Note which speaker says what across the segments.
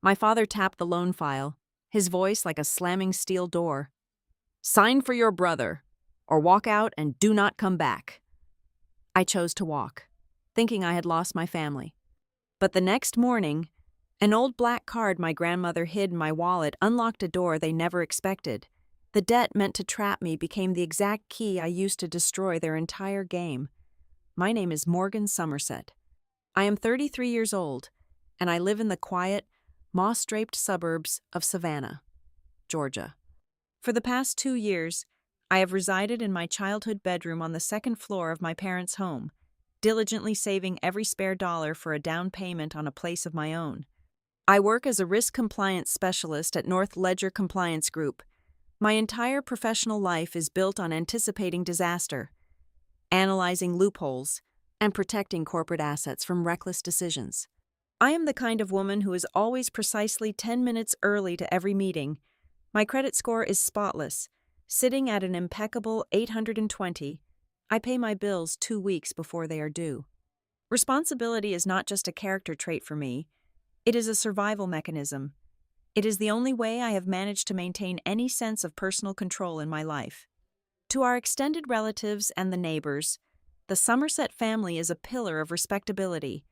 Speaker 1: My father tapped the loan file, his voice like a slamming steel door. "Sign for your brother, or walk out and do not come back." I chose to walk, thinking I had lost my family. But the next morning, an old black card my grandmother hid in my wallet unlocked a door they never expected. The debt meant to trap me became the exact key I used to destroy their entire game. My name is Morgan Somerset. I am 33 years old, and I live in the quiet, moss-draped suburbs of Savannah, Georgia. For the past 2 years, I have resided in my childhood bedroom on the second floor of my parents' home, diligently saving every spare dollar for a down payment on a place of my own. I work as a risk compliance specialist at North Ledger Compliance Group. My entire professional life is built on anticipating disaster, analyzing loopholes, and protecting corporate assets from reckless decisions. I am the kind of woman who is always precisely 10 minutes early to every meeting. My credit score is spotless, sitting at an impeccable 820. I pay my bills 2 weeks before they are due. Responsibility is not just a character trait for me, it is a survival mechanism. It is the only way I have managed to maintain any sense of personal control in my life. To our extended relatives and the neighbors, the Somerset family is a pillar of respectability.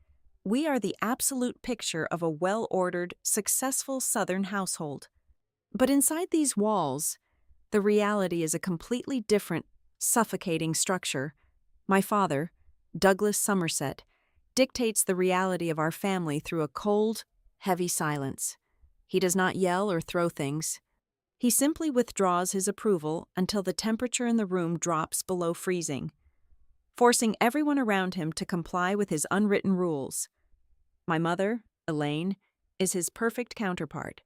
Speaker 1: We are the absolute picture of a well-ordered, successful Southern household. But inside these walls, the reality is a completely different, suffocating structure. My father, Douglas Somerset, dictates the reality of our family through a cold, heavy silence. He does not yell or throw things. He simply withdraws his approval until the temperature in the room drops below freezing, forcing everyone around him to comply with his unwritten rules. My mother, Elaine, is his perfect counterpart.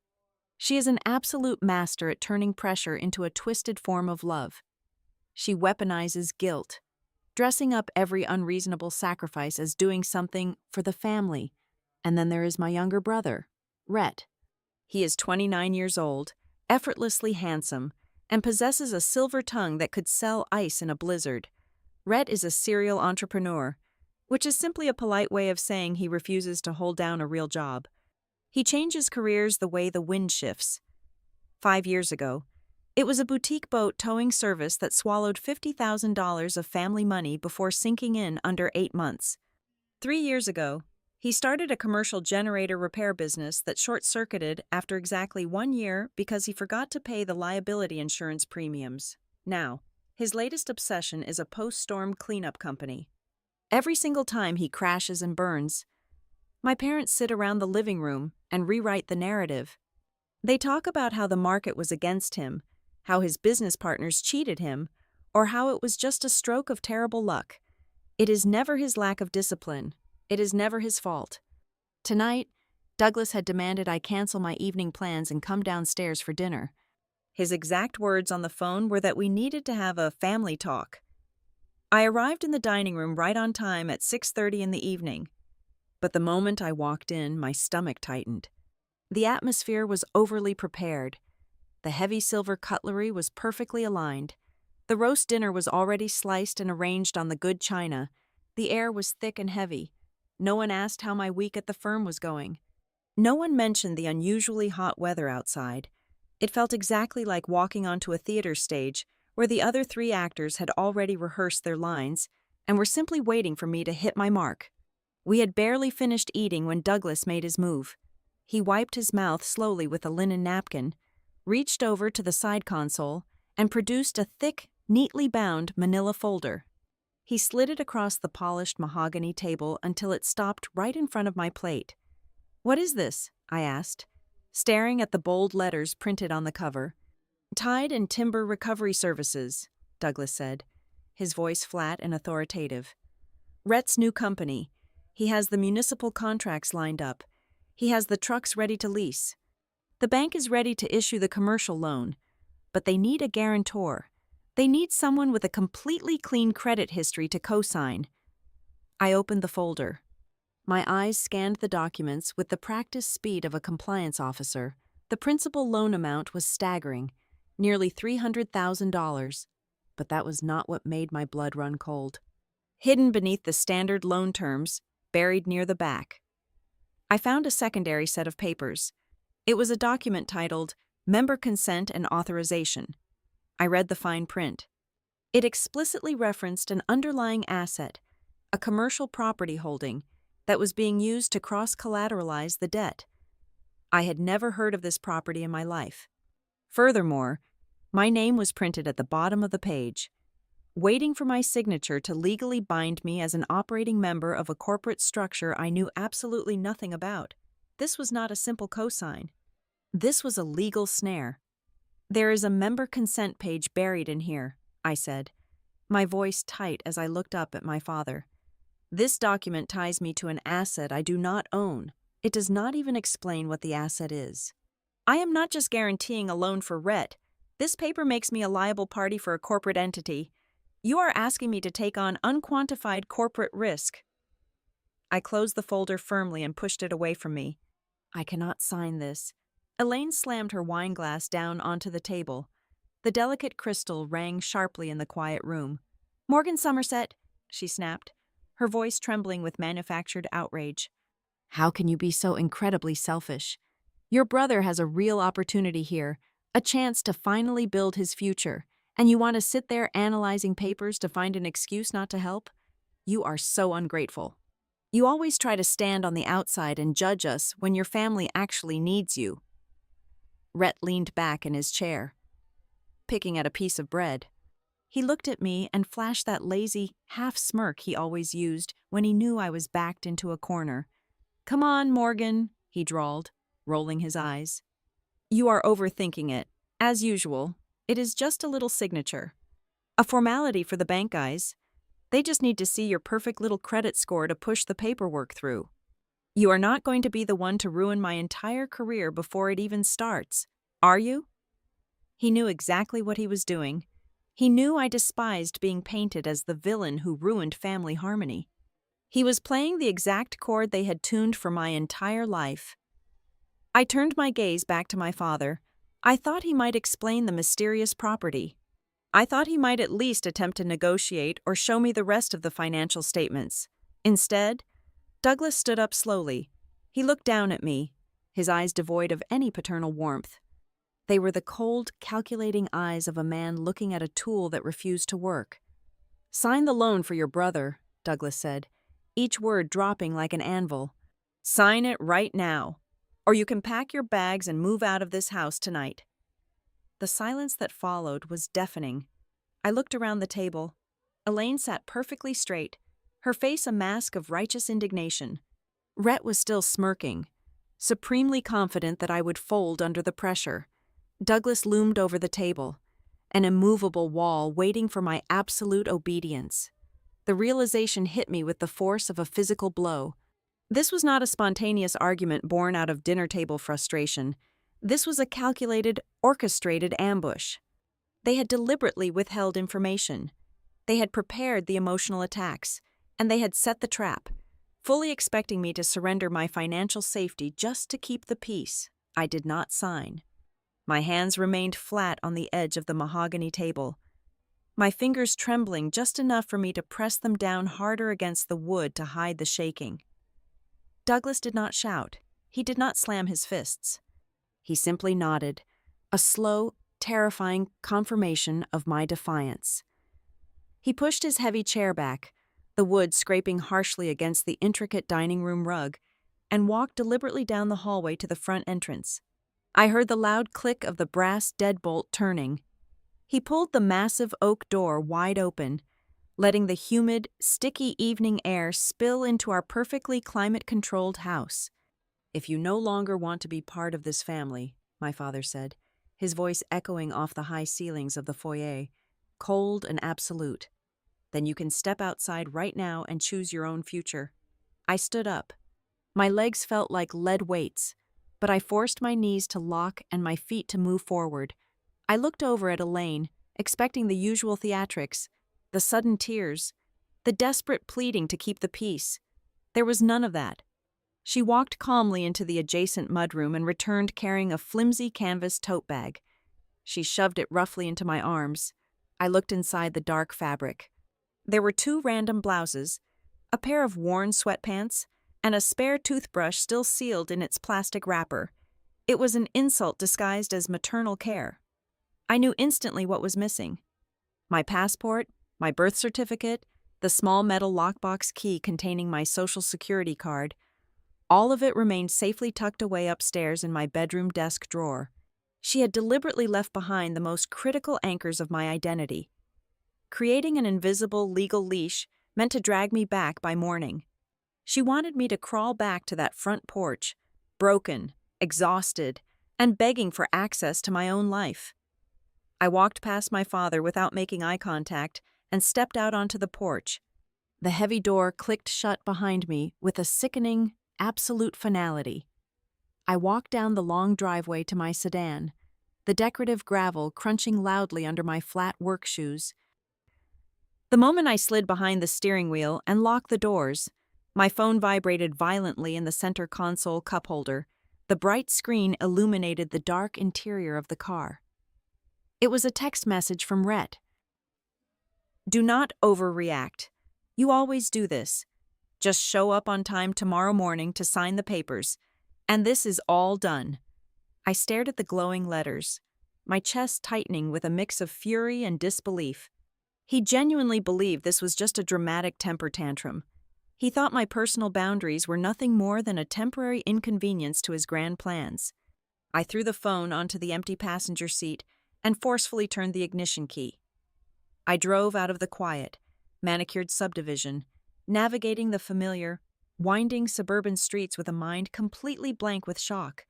Speaker 1: She is an absolute master at turning pressure into a twisted form of love. She weaponizes guilt, dressing up every unreasonable sacrifice as doing something for the family. And then there is my younger brother, Rhett. He is 29 years old, effortlessly handsome, and possesses a silver tongue that could sell ice in a blizzard. Rhett is a serial entrepreneur, which is simply a polite way of saying he refuses to hold down a real job. He changes careers the way the wind shifts. 5 years ago, it was a boutique boat towing service that swallowed $50,000 of family money before sinking in under 8 months. 3 years ago, he started a commercial generator repair business that short-circuited after exactly 1 year because he forgot to pay the liability insurance premiums. Now, his latest obsession is a post-storm cleanup company. Every single time he crashes and burns, my parents sit around the living room and rewrite the narrative. They talk about how the market was against him, how his business partners cheated him, or how it was just a stroke of terrible luck. It is never his lack of discipline. It is never his fault. Tonight, Douglas had demanded I cancel my evening plans and come downstairs for dinner. His exact words on the phone were that we needed to have a family talk. I arrived in the dining room right on time at 6:30 in the evening. But the moment I walked in, my stomach tightened. The atmosphere was overly prepared. The heavy silver cutlery was perfectly aligned. The roast dinner was already sliced and arranged on the good china. The air was thick and heavy. No one asked how my week at the firm was going. No one mentioned the unusually hot weather outside. It felt exactly like walking onto a theater stage where the other 3 actors had already rehearsed their lines and were simply waiting for me to hit my mark. We had barely finished eating when Douglas made his move. He wiped his mouth slowly with a linen napkin, reached over to the side console, and produced a thick, neatly bound manila folder. He slid it across the polished mahogany table until it stopped right in front of my plate. "What is this?" I asked, staring at the bold letters printed on the cover. "Tide and Timber Recovery Services," Douglas said, his voice flat and authoritative. "Rhett's new company. He has the municipal contracts lined up. He has the trucks ready to lease. The bank is ready to issue the commercial loan, but they need a guarantor. They need someone with a completely clean credit history to co-sign." I opened the folder. My eyes scanned the documents with the practiced speed of a compliance officer. The principal loan amount was staggering, nearly $300,000, but that was not what made my blood run cold. Hidden beneath the standard loan terms, buried near the back, I found a secondary set of papers, It was a document titled Member Consent and Authorization. I read the fine print. It explicitly referenced an underlying asset, a commercial property holding, that was being used to cross-collateralize the debt. I had never heard of this property in my life. Furthermore, my name was printed at the bottom of the page, waiting for my signature to legally bind me as an operating member of a corporate structure I knew absolutely nothing about. This was not a simple cosign. This was a legal snare. "There is a member consent page buried in here," I said, my voice tight as I looked up at my father. "This document ties me to an asset I do not own. It does not even explain what the asset is. I am not just guaranteeing a loan for Rhett. This paper makes me a liable party for a corporate entity. You are asking me to take on unquantified corporate risk." I closed the folder firmly and pushed it away from me. "I cannot sign this." Elaine slammed her wine glass down onto the table. The delicate crystal rang sharply in the quiet room. "Morgan Somerset," she snapped, her voice trembling with manufactured outrage. "How can you be so incredibly selfish? Your brother has a real opportunity here, a chance to finally build his future, and you want to sit there analyzing papers to find an excuse not to help? You are so ungrateful. You always try to stand on the outside and judge us when your family actually needs you." Rhett leaned back in his chair, picking at a piece of bread. He looked at me and flashed that lazy, half-smirk he always used when he knew I was backed into a corner. "Come on, Morgan," he drawled, rolling his eyes. "You are overthinking it. As usual, it is just a little signature. A formality for the bank guys. They just need to see your perfect little credit score to push the paperwork through. You are not going to be the one to ruin my entire career before it even starts, are you?" He knew exactly what he was doing. He knew I despised being painted as the villain who ruined family harmony. He was playing the exact chord they had tuned for my entire life. I turned my gaze back to my father. I thought he might explain the mysterious property. I thought he might at least attempt to negotiate or show me the rest of the financial statements. Instead, Douglas stood up slowly. He looked down at me, his eyes devoid of any paternal warmth. They were the cold, calculating eyes of a man looking at a tool that refused to work. "Sign the loan for your brother," Douglas said, each word dropping like an anvil. "Sign it right now, or you can pack your bags and move out of this house tonight." The silence that followed was deafening. I looked around the table. Elaine sat perfectly straight, her face a mask of righteous indignation. Rhett was still smirking, supremely confident that I would fold under the pressure. Douglas loomed over the table, an immovable wall waiting for my absolute obedience. The realization hit me with the force of a physical blow. This was not a spontaneous argument born out of dinner-table frustration. This was a calculated, orchestrated ambush. They had deliberately withheld information. They had prepared the emotional attacks, and they had set the trap, fully expecting me to surrender my financial safety just to keep the peace. I did not sign. My hands remained flat on the edge of the mahogany table, my fingers trembling just enough for me to press them down harder against the wood to hide the shaking. Douglas did not shout. He did not slam his fists. He simply nodded, a slow, terrifying confirmation of my defiance. He pushed his heavy chair back, the wood scraping harshly against the intricate dining room rug, and walked deliberately down the hallway to the front entrance. I heard the loud click of the brass deadbolt turning. He pulled the massive oak door wide open, letting the humid, sticky evening air spill into our perfectly climate-controlled house. "If you no longer want to be part of this family," my father said, his voice echoing off the high ceilings of the foyer, cold and absolute, "then you can step outside right now and choose your own future." I stood up. My legs felt like lead weights, but I forced my knees to lock and my feet to move forward. I looked over at Elaine, expecting the usual theatrics, the sudden tears, the desperate pleading to keep the peace. There was none of that. She walked calmly into the adjacent mudroom and returned carrying a flimsy canvas tote bag. She shoved it roughly into my arms. I looked inside the dark fabric. There were 2 random blouses, a pair of worn sweatpants, and a spare toothbrush still sealed in its plastic wrapper. It was an insult disguised as maternal care. I knew instantly what was missing. My passport, my birth certificate, the small metal lockbox key containing my social security card, all of it remained safely tucked away upstairs in my bedroom desk drawer. She had deliberately left behind the most critical anchors of my identity. Creating an invisible legal leash meant to drag me back by morning. She wanted me to crawl back to that front porch, broken, exhausted, and begging for access to my own life. I walked past my father without making eye contact and stepped out onto the porch. The heavy door clicked shut behind me with a sickening, absolute finality. I walked down the long driveway to my sedan, the decorative gravel crunching loudly under my flat work shoes. The moment I slid behind the steering wheel and locked the doors, my phone vibrated violently in the center console cup holder. The bright screen illuminated the dark interior of the car. It was a text message from Rhett. "Do not overreact. You always do this. Just show up on time tomorrow morning to sign the papers, and this is all done." I stared at the glowing letters, my chest tightening with a mix of fury and disbelief. He genuinely believed this was just a dramatic temper tantrum. He thought my personal boundaries were nothing more than a temporary inconvenience to his grand plans. I threw the phone onto the empty passenger seat and forcefully turned the ignition key. I drove out of the quiet, manicured subdivision, navigating the familiar, winding suburban streets with a mind completely blank with shock.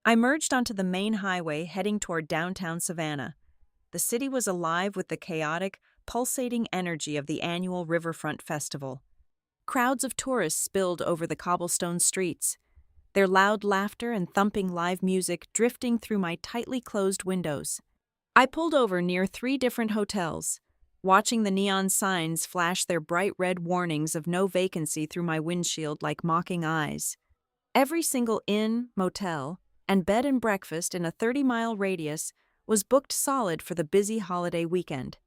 Speaker 1: I merged onto the main highway heading toward downtown Savannah. The city was alive with the chaotic, pulsating energy of the annual Riverfront Festival. Crowds of tourists spilled over the cobblestone streets, their loud laughter and thumping live music drifting through my tightly closed windows. I pulled over near 3 different hotels, watching the neon signs flash their bright red warnings of no vacancy through my windshield like mocking eyes. Every single inn, motel, and bed and breakfast in a 30-mile radius was booked solid for the busy holiday weekend.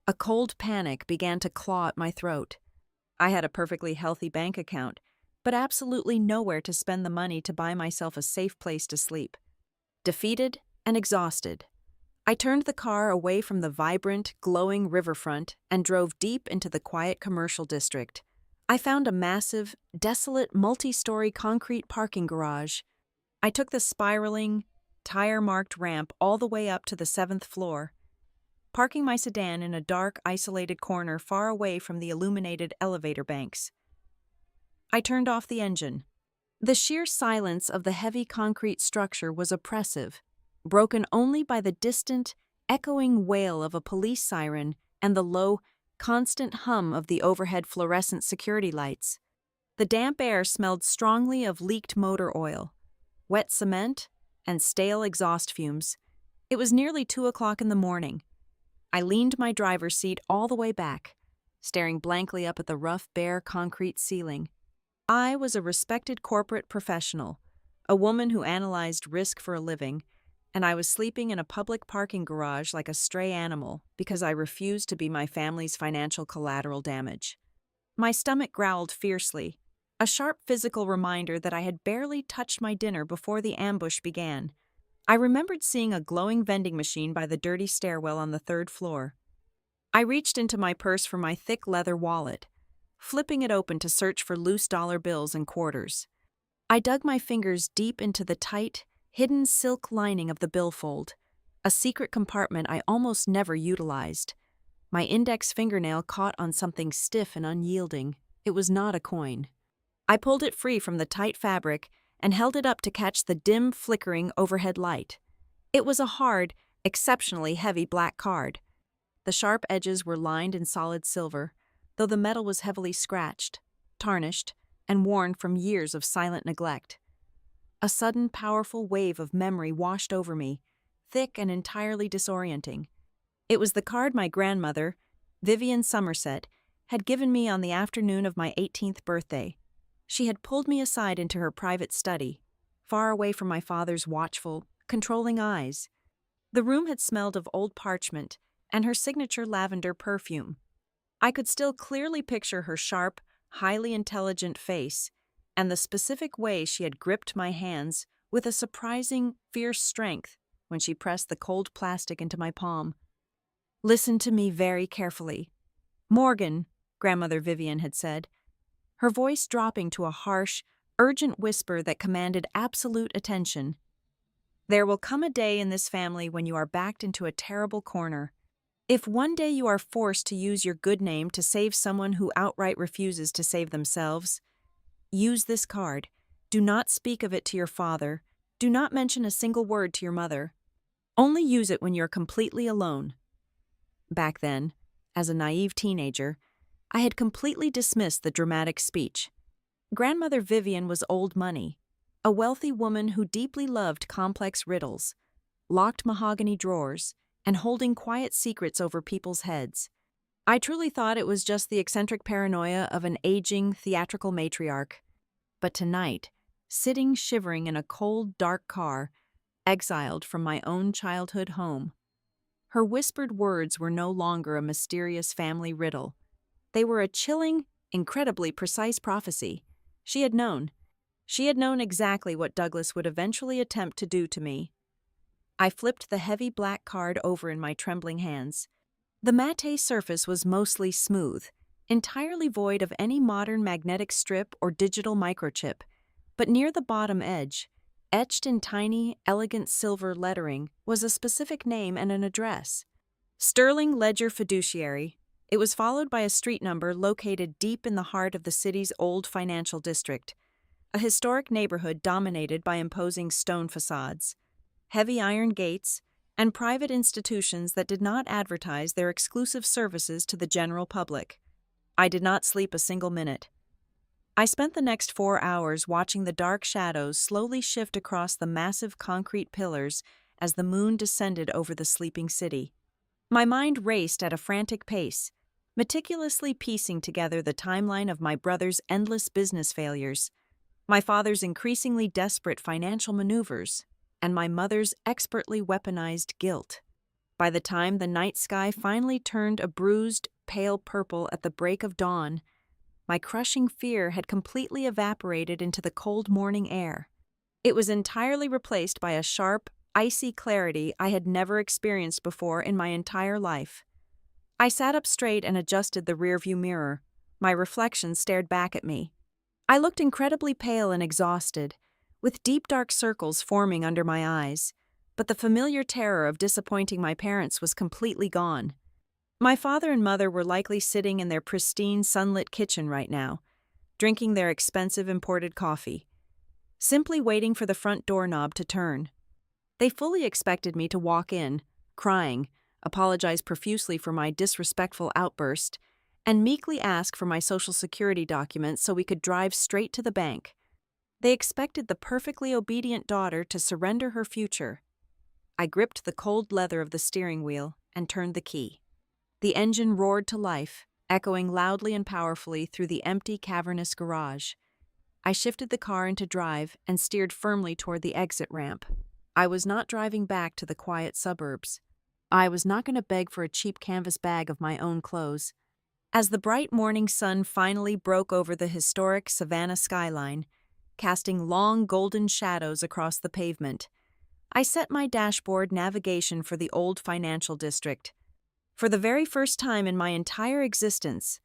Speaker 1: A cold panic began to claw at my throat. I had a perfectly healthy bank account, but absolutely nowhere to spend the money to buy myself a safe place to sleep. Defeated and exhausted, I turned the car away from the vibrant, glowing riverfront and drove deep into the quiet commercial district. I found a massive, desolate, multi-story concrete parking garage. I took the spiraling, tire-marked ramp all the way up to the 7th floor, parking my sedan in a dark, isolated corner far away from the illuminated elevator banks. I turned off the engine. The sheer silence of the heavy concrete structure was oppressive, broken only by the distant, echoing wail of a police siren and the low, constant hum of the overhead fluorescent security lights. The damp air smelled strongly of leaked motor oil, wet cement, and stale exhaust fumes. It was nearly 2 o'clock in the morning. I leaned my driver's seat all the way back, staring blankly up at the rough, bare concrete ceiling. I was a respected corporate professional, a woman who analyzed risk for a living, and I was sleeping in a public parking garage like a stray animal because I refused to be my family's financial collateral damage. My stomach growled fiercely, a sharp physical reminder that I had barely touched my dinner before the ambush began. I remembered seeing a glowing vending machine by the dirty stairwell on the 3rd floor. I reached into my purse for my thick leather wallet, flipping it open to search for loose dollar bills and quarters. I dug my fingers deep into the tight, hidden silk lining of the billfold, a secret compartment I almost never utilized. My index fingernail caught on something stiff and unyielding. It was not a coin. I pulled it free from the tight fabric and held it up to catch the dim, flickering overhead light. It was a hard, exceptionally heavy black card. The sharp edges were lined in solid silver, though the metal was heavily scratched, tarnished, and worn from years of silent neglect. A sudden, powerful wave of memory washed over me, thick and entirely disorienting. It was the card my grandmother, Vivian Somerset, had given me on the afternoon of my 18th birthday. She had pulled me aside into her private study, far away from my father's watchful, controlling eyes. The room had smelled of old parchment and her signature lavender perfume. I could still clearly picture her sharp, highly intelligent face and the specific way she had gripped my hands with a surprising, fierce strength when she pressed the cold plastic into my palm. "Listen to me very carefully. Morgan," Grandmother Vivian had said, her voice dropping to a harsh, urgent whisper that commanded absolute attention. "There will come a day in this family when you are backed into a terrible corner. If one day you are forced to use your good name to save someone who outright refuses to save themselves, use this card. Do not speak of it to your father. Do not mention a single word to your mother. Only use it when you're completely alone." Back then, as a naive teenager, I had completely dismissed the dramatic speech. Grandmother Vivian was old money, a wealthy woman who deeply loved complex riddles, locked mahogany drawers, and holding quiet secrets over people's heads. I truly thought it was just the eccentric paranoia of an aging, theatrical matriarch. But tonight, sitting shivering in a cold, dark car, exiled from my own childhood home, her whispered words were no longer a mysterious family riddle. They were a chilling, incredibly precise prophecy. She had known. She had known exactly what Douglas would eventually attempt to do to me. I flipped the heavy black card over in my trembling hands. The matte surface was mostly smooth, entirely void of any modern magnetic strip or digital microchip, but near the bottom edge, etched in tiny, elegant silver lettering, was a specific name and an address. Sterling Ledger Fiduciary. It was followed by a street number located deep in the heart of the city's old financial district, a historic neighborhood dominated by imposing stone facades, heavy iron gates, and private institutions that did not advertise their exclusive services to the general public. I did not sleep a single minute. I spent the next 4 hours watching the dark shadows slowly shift across the massive concrete pillars as the moon descended over the sleeping city. My mind raced at a frantic pace, meticulously piecing together the timeline of my brother's endless business failures, my father's increasingly desperate financial maneuvers, and my mother's expertly weaponized guilt. By the time the night sky finally turned a bruised, pale purple at the break of dawn, my crushing fear had completely evaporated into the cold morning air. It was entirely replaced by a sharp, icy clarity I had never experienced before in my entire life. I sat up straight and adjusted the rearview mirror. My reflection stared back at me. I looked incredibly pale and exhausted, with deep dark circles forming under my eyes, but the familiar terror of disappointing my parents was completely gone. My father and mother were likely sitting in their pristine, sunlit kitchen right now, drinking their expensive imported coffee, simply waiting for the front doorknob to turn. They fully expected me to walk in, crying, apologize profusely for my disrespectful outburst, and meekly ask for my Social Security documents so we could drive straight to the bank. They expected the perfectly obedient daughter to surrender her future. I gripped the cold leather of the steering wheel and turned the key. The engine roared to life, echoing loudly and powerfully through the empty, cavernous garage. I shifted the car into drive and steered firmly toward the exit ramp. I was not driving back to the quiet suburbs. I was not going to beg for a cheap canvas bag of my own clothes. As the bright morning sun finally broke over the historic Savannah skyline, casting long golden shadows across the pavement, I set my dashboard navigation for the old financial district. For the very first time in my entire existence,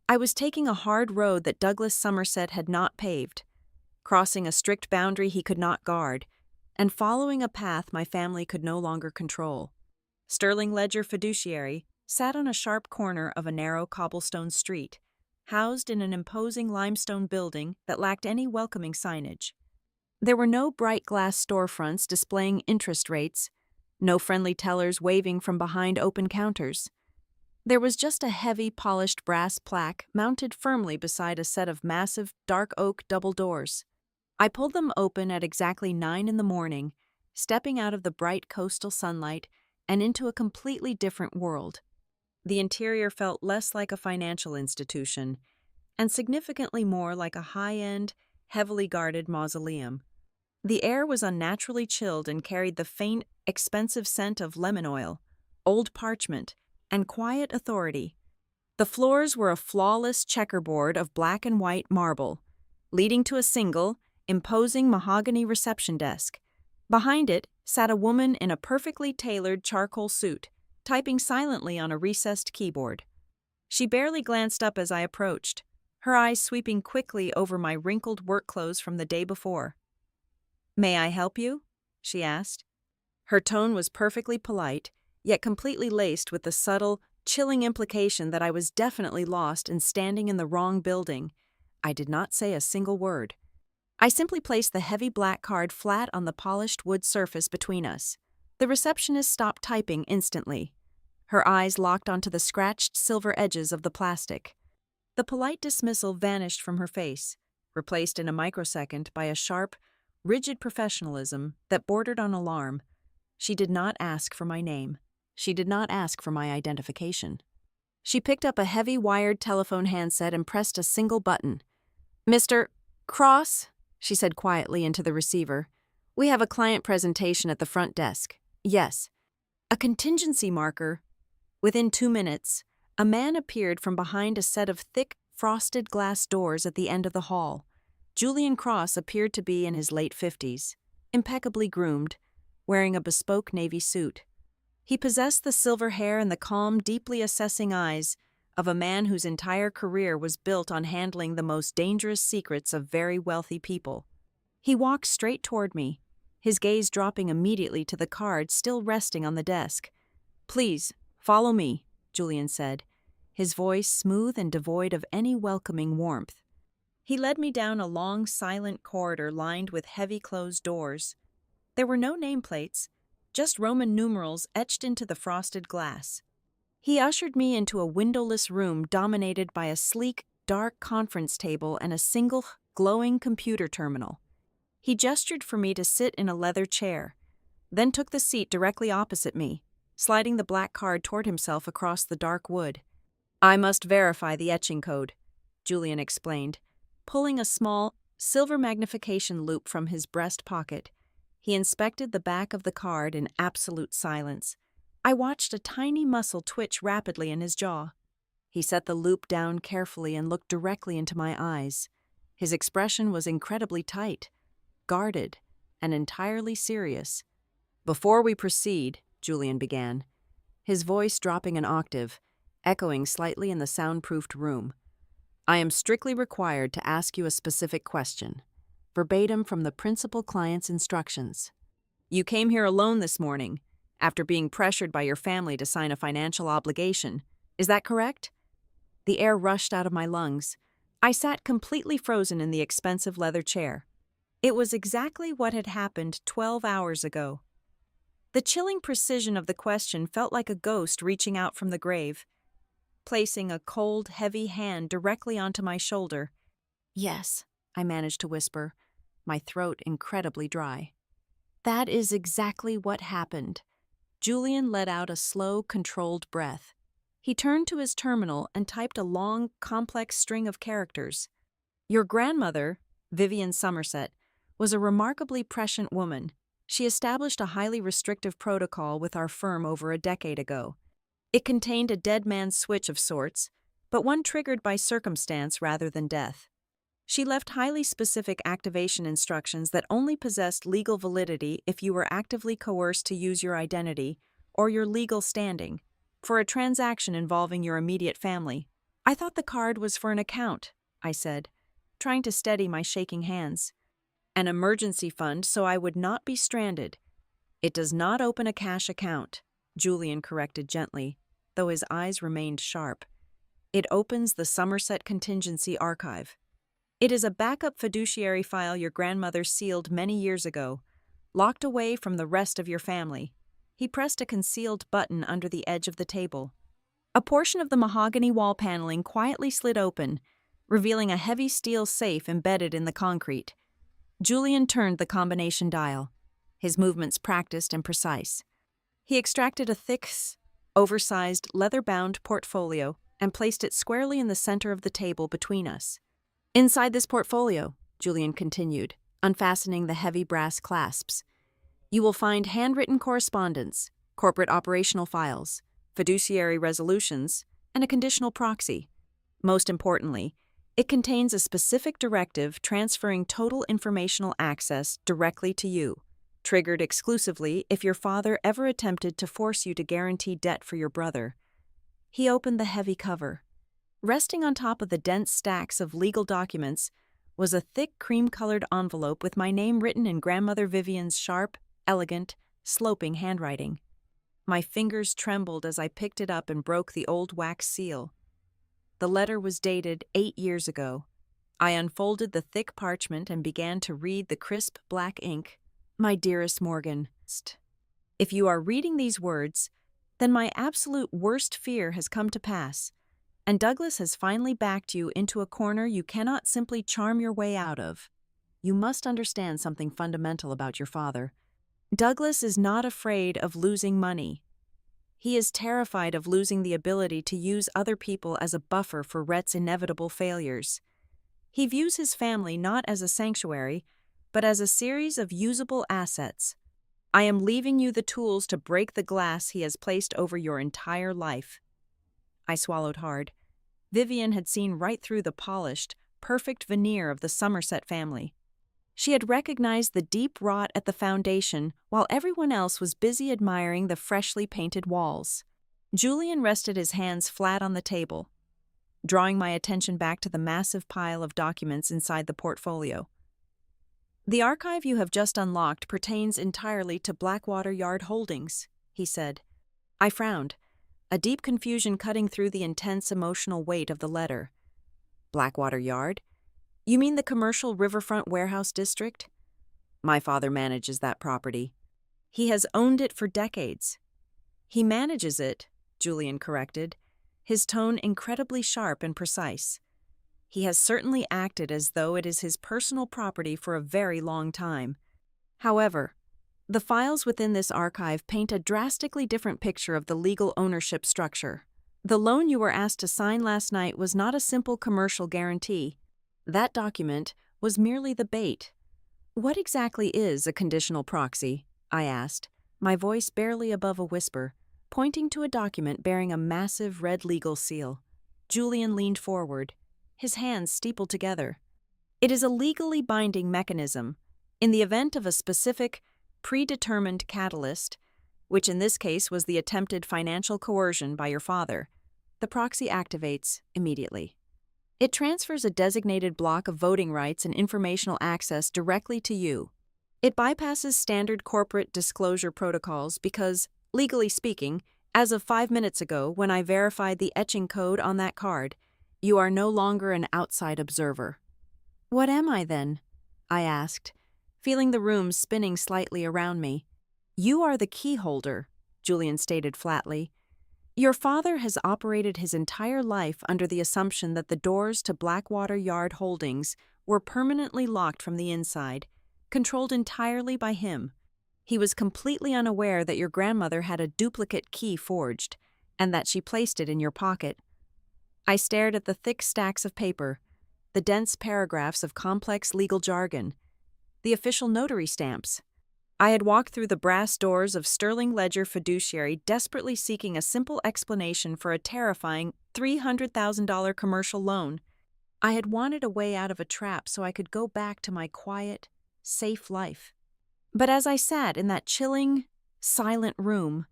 Speaker 1: I was taking a hard road that Douglas Somerset had not paved, crossing a strict boundary he could not guard, and following a path my family could no longer control. Sterling Ledger Fiduciary sat on a sharp corner of a narrow cobblestone street, housed in an imposing limestone building that lacked any welcoming signage. There were no bright glass storefronts displaying interest rates, no friendly tellers waving from behind open counters. There was just a heavy, polished brass plaque mounted firmly beside a set of massive, dark oak double doors. I pulled them open at exactly 9 in the morning, stepping out of the bright coastal sunlight and into a completely different world. The interior felt less like a financial institution and significantly more like a high-end, heavily guarded mausoleum. The air was unnaturally chilled and carried the faint, expensive scent of lemon oil, old parchment, and quiet authority. The floors were a flawless checkerboard of black and white marble, leading to a single, imposing mahogany reception desk. Behind it sat a woman in a perfectly tailored charcoal suit, typing silently on a recessed keyboard. She barely glanced up as I approached, her eyes sweeping quickly over my wrinkled work clothes from the day before. "May I help you?" she asked. Her tone was perfectly polite, yet completely laced with the subtle, chilling implication that I was definitely lost and standing in the wrong building. I did not say a single word. I simply placed the heavy black card flat on the polished wood surface between us. The receptionist stopped typing instantly. Her eyes locked onto the scratched silver edges of the plastic. The polite dismissal vanished from her face, replaced in a microsecond by a sharp, rigid professionalism that bordered on alarm. She did not ask for my name. She did not ask for my identification. She picked up a heavy wired telephone handset and pressed a single button. "Mr. Cross," she said quietly into the receiver. "We have a client presentation at the front desk." "Yes." A contingency marker. Within 2 minutes, a man appeared from behind a set of thick, frosted glass doors at the end of the hall. Julian Cross appeared to be in his late 50s, impeccably groomed, wearing a bespoke navy suit. He possessed the silver hair and the calm, deeply assessing eyes of a man whose entire career was built on handling the most dangerous secrets of very wealthy people. He walked straight toward me, his gaze dropping immediately to the card still resting on the desk. "Please, follow me," Julian said, his voice smooth and devoid of any welcoming warmth. He led me down a long, silent corridor lined with heavy closed doors. There were no nameplates, just Roman numerals etched into the frosted glass. He ushered me into a windowless room dominated by a sleek, dark conference table and a single, glowing computer terminal. He gestured for me to sit in a leather chair, then took the seat directly opposite me, sliding the black card toward himself across the dark wood. "I must verify the etching code," Julian explained, pulling a small, silver magnification loupe from his breast pocket. He inspected the back of the card in absolute silence. I watched a tiny muscle twitch rapidly in his jaw. He set the loupe down carefully and looked directly into my eyes. His expression was incredibly tight, guarded, and entirely serious. "Before we proceed," Julian began, his voice dropping an octave, echoing slightly in the soundproofed room, "I am strictly required to ask you a specific question, verbatim from the principal client's instructions. You came here alone this morning, after being pressured by your family to sign a financial obligation. Is that correct?" The air rushed out of my lungs. I sat completely frozen in the expensive leather chair. It was exactly what had happened 12 hours ago. The chilling precision of the question felt like a ghost reaching out from the grave, placing a cold, heavy hand directly onto my shoulder. "Yes," I managed to whisper, my throat incredibly dry. "That is exactly what happened." Julian let out a slow, controlled breath. He turned to his terminal and typed a long, complex string of characters. "Your grandmother, Vivian Somerset, was a remarkably prescient woman. She established a highly restrictive protocol with our firm over a decade ago. It contained a dead man's switch of sorts, but one triggered by circumstance rather than death. She left highly specific activation instructions that only possessed legal validity if you were actively coerced to use your identity or your legal standing for a transaction involving your immediate family." "I thought the card was for an account," I said, trying to steady my shaking hands. "An emergency fund so I would not be stranded." "It does not open a cash account," Julian corrected gently, though his eyes remained sharp. "It opens the Somerset Contingency Archive. It is a backup fiduciary file your grandmother sealed many years ago, locked away from the rest of your family." He pressed a concealed button under the edge of the table. A portion of the mahogany wall paneling quietly slid open, revealing a heavy steel safe embedded in the concrete. Julian turned the combination dial, his movements practiced and precise. He extracted a thick, oversized, leather-bound portfolio and placed it squarely in the center of the table between us. "Inside this portfolio," Julian continued, unfastening the heavy brass clasps, "you will find handwritten correspondence, corporate operational files, fiduciary resolutions, and a conditional proxy. Most importantly, It contains a specific directive transferring total informational access directly to you, triggered exclusively if your father ever attempted to force you to guarantee debt for your brother. He opened the heavy cover. Resting on top of the dense stacks of legal documents was a thick cream-colored envelope with my name written in Grandmother Vivian's sharp, elegant, sloping handwriting. My fingers trembled as I picked it up and broke the old wax seal. The letter was dated 8 years ago. I unfolded the thick parchment and began to read the crisp black ink. My dearest Morgan, if you are reading these words, then my absolute worst fear has come to pass, and Douglas has finally backed you into a corner you cannot simply charm your way out of. You must understand something fundamental about your father. Douglas is not afraid of losing money. He is terrified of losing the ability to use other people as a buffer for Rhett's inevitable failures. He views his family not as a sanctuary, but as a series of usable assets. I am leaving you the tools to break the glass he has placed over your entire life. I swallowed hard. Vivian had seen right through the polished, perfect veneer of the Somerset family. She had recognized the deep rot at the foundation while everyone else was busy admiring the freshly painted walls. Julian rested his hands flat on the table, drawing my attention back to the massive pile of documents inside the portfolio. The archive you have just unlocked pertains entirely to Blackwater Yard Holdings, he said. I frowned, a deep confusion cutting through the intense emotional weight of the letter. Blackwater Yard? You mean the commercial riverfront warehouse district? My father manages that property. He has owned it for decades. He manages it, Julian corrected, his tone incredibly sharp and precise. He has certainly acted as though it is his personal property for a very long time. However, the files within this archive paint a drastically different picture of the legal ownership structure. The loan you were asked to sign last night was not a simple commercial guarantee. That document was merely the bait. What exactly is a conditional proxy? I asked, my voice barely above a whisper, pointing to a document bearing a massive red legal seal. Julian leaned forward, his hands steepled together. It is a legally binding mechanism. In the event of a specific, predetermined catalyst, which in this case was the attempted financial coercion by your father, the proxy activates immediately. It transfers a designated block of voting rights and informational access directly to you. It bypasses standard corporate disclosure protocols because, legally speaking, as of 5 minutes ago when I verified the etching code on that card, you are no longer an outside observer. What am I then? I asked, feeling the room spinning slightly around me. You are the key holder, Julian stated flatly. Your father has operated his entire life under the assumption that the doors to Blackwater Yard Holdings were permanently locked from the inside, controlled entirely by him. He was completely unaware that your grandmother had a duplicate key forged, and that she placed it in your pocket. I stared at the thick stacks of paper, the dense paragraphs of complex legal jargon, the official notary stamps. I had walked through the brass doors of Sterling Ledger Fiduciary desperately seeking a simple explanation for a terrifying $300,000 commercial loan. I had wanted a way out of a trap so I could go back to my quiet, safe life. But as I sat in that chilling, silent room,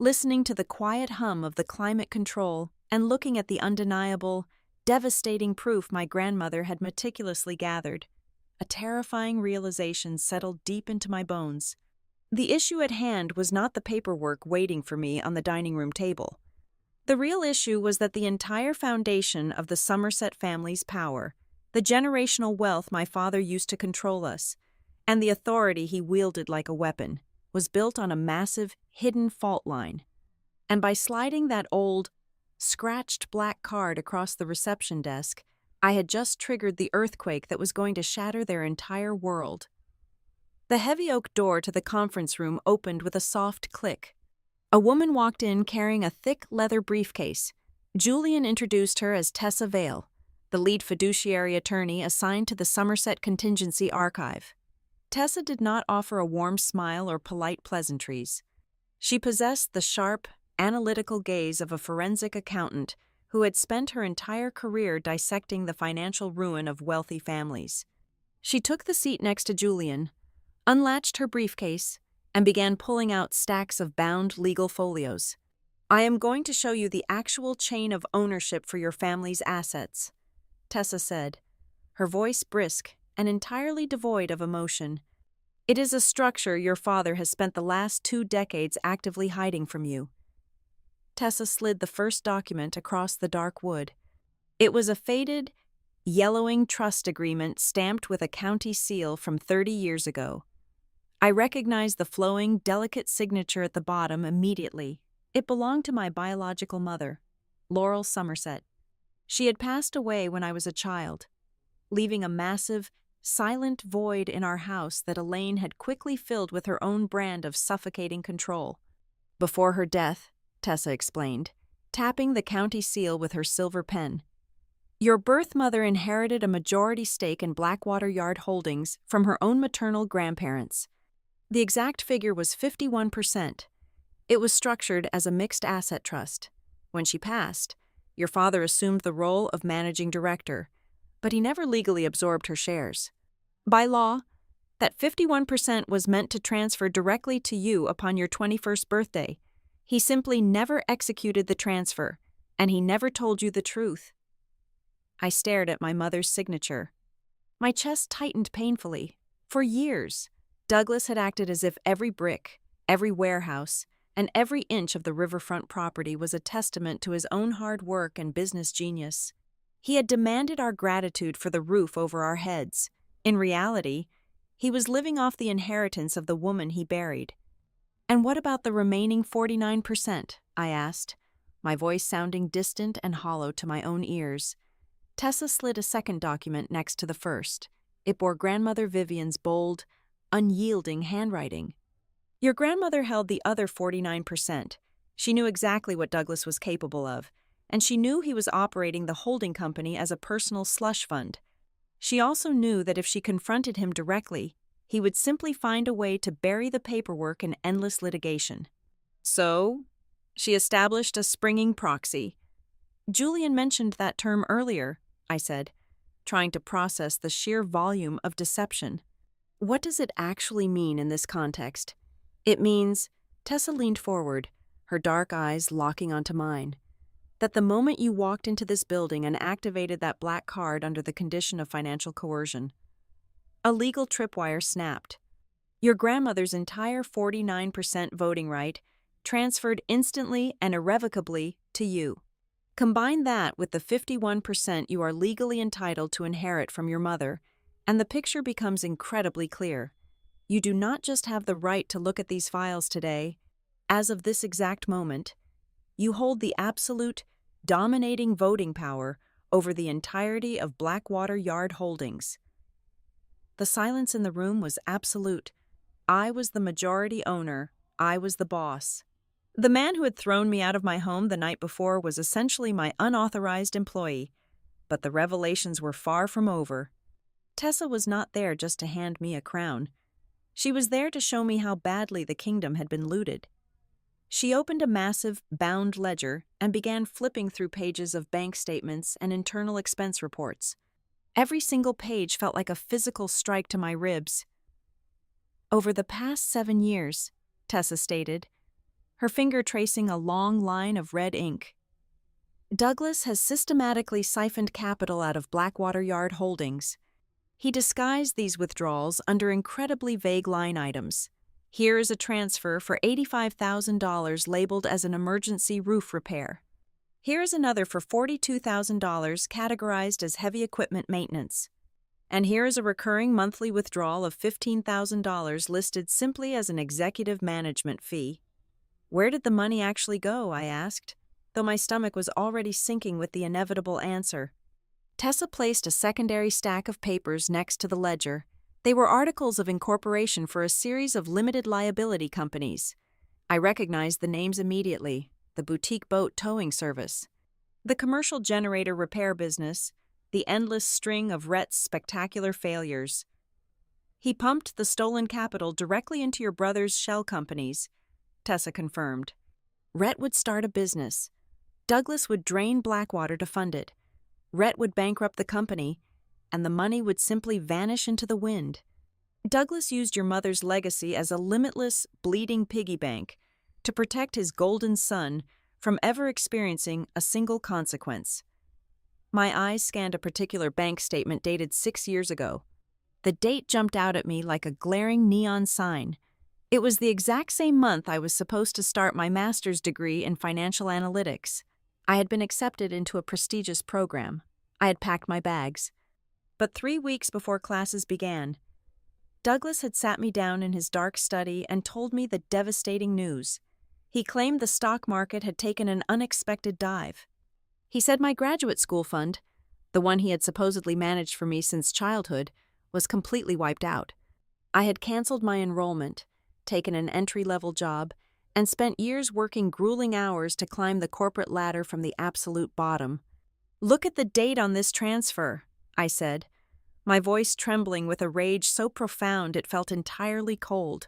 Speaker 1: listening to the quiet hum of the climate control and looking at the undeniable, devastating proof my grandmother had meticulously gathered, a terrifying realization settled deep into my bones. The issue at hand was not the paperwork waiting for me on the dining room table. The real issue was that the entire foundation of the Somerset family's power, the generational wealth my father used to control us, and the authority he wielded like a weapon, was built on a massive, hidden fault line. And by sliding that old, scratched black card across the reception desk, I had just triggered the earthquake that was going to shatter their entire world. The heavy oak door to the conference room opened with a soft click. A woman walked in carrying a thick leather briefcase. Julian introduced her as Tessa Vale, the lead fiduciary attorney assigned to the Somerset Contingency Archive. Tessa did not offer a warm smile or polite pleasantries. She possessed the sharp, analytical gaze of a forensic accountant who had spent her entire career dissecting the financial ruin of wealthy families. She took the seat next to Julian, unlatched her briefcase, and began pulling out stacks of bound legal folios. "I am going to show you the actual chain of ownership for your family's assets," Tessa said, her voice brisk and entirely devoid of emotion. "It is a structure your father has spent the last 2 decades actively hiding from you." Tessa slid the first document across the dark wood. It was a faded, yellowing trust agreement stamped with a county seal from 30 years ago. I recognized the flowing, delicate signature at the bottom immediately. It belonged to my biological mother, Laurel Somerset. She had passed away when I was a child, leaving a massive, silent void in our house that Elaine had quickly filled with her own brand of suffocating control. Before her death, Tessa explained, tapping the county seal with her silver pen, "Your birth mother inherited a majority stake in Blackwater Yard Holdings from her own maternal grandparents. The exact figure was 51%. It was structured as a mixed asset trust. When she passed, your father assumed the role of managing director, but he never legally absorbed her shares. By law, that 51% was meant to transfer directly to you upon your 21st birthday. He simply never executed the transfer, and he never told you the truth." I stared at my mother's signature. My chest tightened painfully. For years, Douglas had acted as if every brick, every warehouse, and every inch of the riverfront property was a testament to his own hard work and business genius. He had demanded our gratitude for the roof over our heads. In reality, he was living off the inheritance of the woman he buried. "And what about the remaining 49%? I asked, my voice sounding distant and hollow to my own ears. Tessa slid a second document next to the first. It bore Grandmother Vivian's bold, unyielding handwriting. "Your grandmother held the other 49%. She knew exactly what Douglas was capable of, and she knew he was operating the holding company as a personal slush fund. She also knew that if she confronted him directly, he would simply find a way to bury the paperwork in endless litigation. So, she established a springing proxy." "Julian mentioned that term earlier," I said, trying to process the sheer volume of deception. "What does it actually mean in this context?" "It means," Tessa leaned forward, her dark eyes locking onto mine, "that the moment you walked into this building and activated that black card under the condition of financial coercion, a legal tripwire snapped. Your grandmother's entire 49% voting right transferred instantly and irrevocably to you. Combine that with the 51% you are legally entitled to inherit from your mother, and the picture becomes incredibly clear. You do not just have the right to look at these files today. As of this exact moment, you hold the absolute, dominating voting power over the entirety of Blackwater Yard Holdings." The silence in the room was absolute. I was the majority owner. I was the boss. The man who had thrown me out of my home the night before was essentially my unauthorized employee. But the revelations were far from over. Tessa was not there just to hand me a crown. She was there to show me how badly the kingdom had been looted. She opened a massive, bound ledger and began flipping through pages of bank statements and internal expense reports. Every single page felt like a physical strike to my ribs. "Over the past 7 years," Tessa stated, her finger tracing a long line of red ink, "Douglas has systematically siphoned capital out of Blackwater Yard Holdings. He disguised these withdrawals under incredibly vague line items. Here is a transfer for $85,000 labeled as an emergency roof repair. Here is another for $42,000 categorized as heavy equipment maintenance. And here is a recurring monthly withdrawal of $15,000 listed simply as an executive management fee." "Where did the money actually go?" I asked, though my stomach was already sinking with the inevitable answer. Tessa placed a secondary stack of papers next to the ledger. They were articles of incorporation for a series of limited liability companies. I recognized the names immediately: the boutique boat towing service, the commercial generator repair business, the endless string of Rhett's spectacular failures. "He pumped the stolen capital directly into your brother's shell companies," Tessa confirmed. "Rhett would start a business, Douglas would drain Blackwater to fund it. Rhett would bankrupt the company, and the money would simply vanish into the wind. Douglas used your mother's legacy as a limitless, bleeding piggy bank to protect his golden son from ever experiencing a single consequence. My eyes scanned a particular bank statement dated 6 years ago. The date jumped out at me like a glaring neon sign. It was the exact same month I was supposed to start my master's degree in financial analytics. I had been accepted into a prestigious program. I had packed my bags. But 3 weeks before classes began, Douglas had sat me down in his dark study and told me the devastating news. He claimed the stock market had taken an unexpected dive. He said my graduate school fund, the one he had supposedly managed for me since childhood, was completely wiped out. I had canceled my enrollment, taken an entry-level job, and spent years working grueling hours to climb the corporate ladder from the absolute bottom. "Look at the date on this transfer," I said, my voice trembling with a rage so profound it felt entirely cold.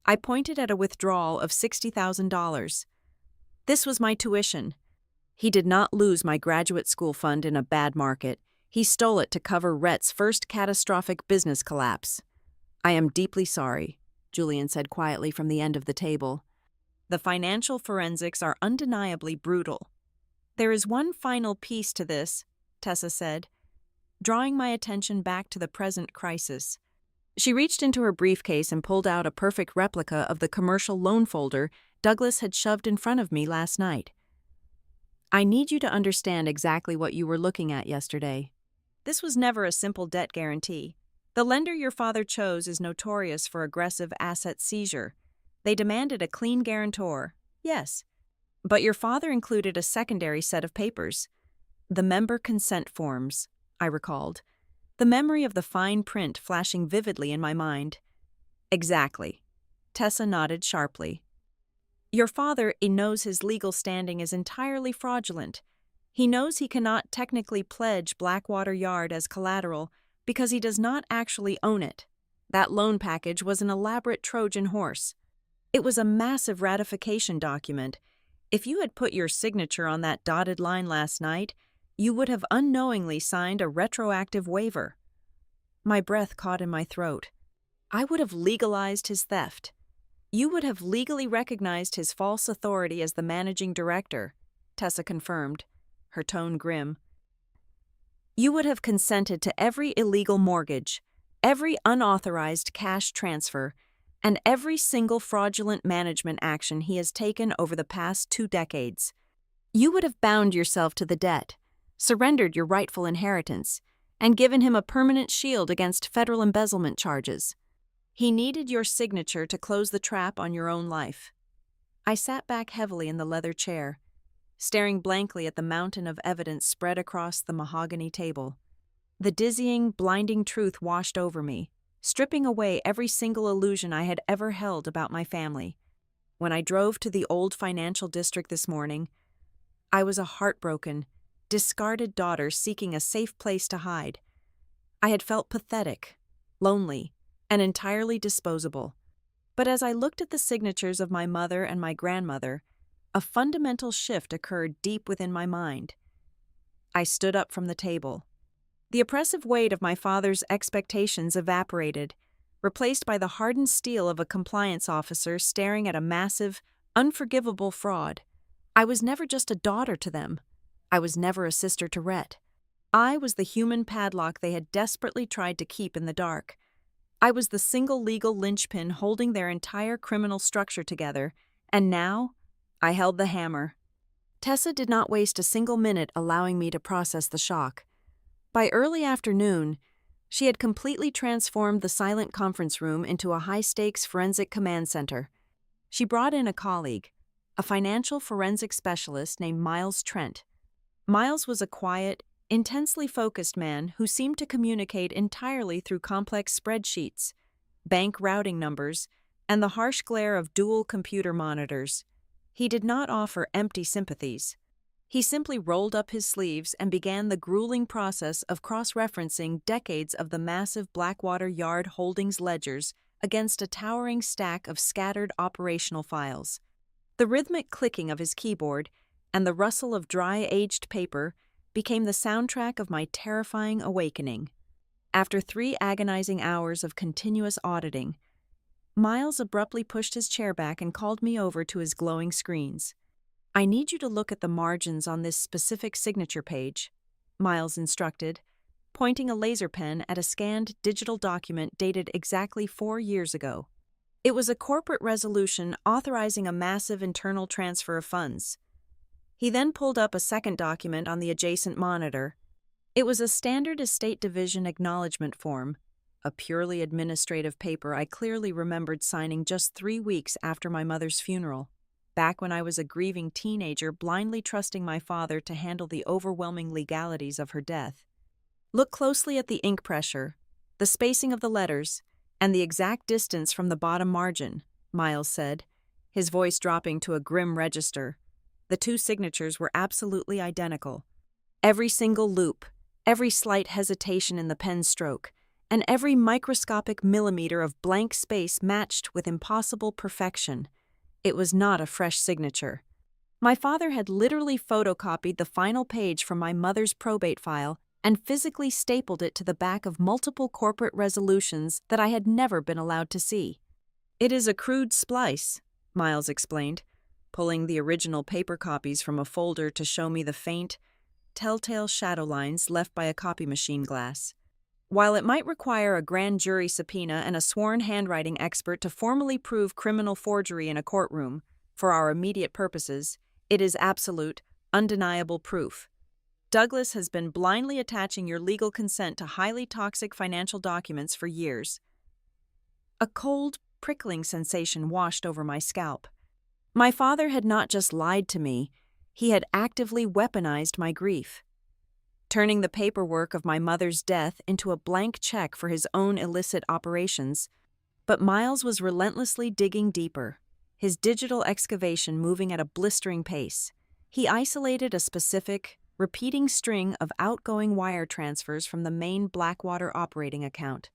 Speaker 1: I pointed at a withdrawal of $60,000. This was my tuition. He did not lose my graduate school fund in a bad market. He stole it to cover Rhett's first catastrophic business collapse. "I am deeply sorry," Julian said quietly from the end of the table. "The financial forensics are undeniably brutal." "There is one final piece to this," Tessa said, drawing my attention back to the present crisis. She reached into her briefcase and pulled out a perfect replica of the commercial loan folder Douglas had shoved in front of me last night. "I need you to understand exactly what you were looking at yesterday. This was never a simple debt guarantee. The lender your father chose is notorious for aggressive asset seizure. They demanded a clean guarantor, yes. But your father included a secondary set of papers. The member consent forms," I recalled, the memory of the fine print flashing vividly in my mind. "Exactly." Tessa nodded sharply. "Your father knows his legal standing is entirely fraudulent. He knows he cannot technically pledge Blackwater Yard as collateral because he does not actually own it. That loan package was an elaborate Trojan horse. It was a massive ratification document. If you had put your signature on that dotted line last night, you would have unknowingly signed a retroactive waiver." My breath caught in my throat. "I would have legalized his theft. You would have legally recognized his false authority as the managing director," Tessa confirmed, her tone grim. "You would have consented to every illegal mortgage, every unauthorized cash transfer, and every single fraudulent management action he has taken over the past 2 decades. You would have bound yourself to the debt, surrendered your rightful inheritance, and given him a permanent shield against federal embezzlement charges. He needed your signature to close the trap on your own life." I sat back heavily in the leather chair, staring blankly at the mountain of evidence spread across the mahogany table. The dizzying, blinding truth washed over me, stripping away every single illusion I had ever held about my family. When I drove to the old financial district this morning, I was a heartbroken, discarded daughter seeking a safe place to hide. I had felt pathetic, lonely, and entirely disposable. But as I looked at the signatures of my mother and my grandmother, a fundamental shift occurred deep within my mind. I stood up from the table. The oppressive weight of my father's expectations evaporated, replaced by the hardened steel of a compliance officer staring at a massive, unforgivable fraud. I was never just a daughter to them. I was never a sister to Rhett. I was the human padlock they had desperately tried to keep in the dark. I was the single legal linchpin holding their entire criminal structure together, and now I held the hammer. Tessa did not waste a single minute allowing me to process the shock. By early afternoon, she had completely transformed the silent conference room into a high-stakes forensic command center. She brought in a colleague, a financial forensic specialist named Miles Trent. Miles was a quiet, intensely focused man who seemed to communicate entirely through complex spreadsheets, bank routing numbers, and the harsh glare of dual computer monitors. He did not offer empty sympathies. He simply rolled up his sleeves and began the grueling process of cross-referencing decades of the massive Blackwater Yard Holdings ledgers against a towering stack of scattered operational files. The rhythmic clicking of his keyboard and the rustle of dry, aged paper became the soundtrack of my terrifying awakening. After 3 agonizing hours of continuous auditing, Miles abruptly pushed his chair back and called me over to his glowing screens. "I need you to look at the margins on this specific signature page," Miles instructed, pointing a laser pen at a scanned digital document dated exactly 4 years ago. It was a corporate resolution authorizing a massive internal transfer of funds. He then pulled up a second document on the adjacent monitor. It was a standard estate division acknowledgement form, a purely administrative paper I clearly remembered signing just 3 weeks after my mother's funeral, back when I was a grieving teenager blindly trusting my father to handle the overwhelming legalities of her death. "Look closely at the ink pressure, the spacing of the letters, and the exact distance from the bottom margin," Miles said, his voice dropping to a grim register. The 2 signatures were absolutely identical. Every single loop, every slight hesitation in the pen stroke, and every microscopic millimeter of blank space matched with impossible perfection. It was not a fresh signature. My father had literally photocopied the final page from my mother's probate file and physically stapled it to the back of multiple corporate resolutions that I had never been allowed to see. "It is a crude splice," Miles explained, pulling the original paper copies from a folder to show me the faint, telltale shadow lines left by a copy machine glass. "While it might require a grand jury subpoena and a sworn handwriting expert to formally prove criminal forgery in a courtroom, for our immediate purposes, it is absolute, undeniable proof. Douglas has been blindly attaching your legal consent to highly toxic financial documents for years." A cold, prickling sensation washed over my scalp. My father had not just lied to me, he had actively weaponized my grief, turning the paperwork of my mother's death into a blank check for his own illicit operations. But Miles was relentlessly digging deeper, his digital excavation moving at a blistering pace. He isolated a specific, repeating string of outgoing wire transfers from the main Blackwater operating account.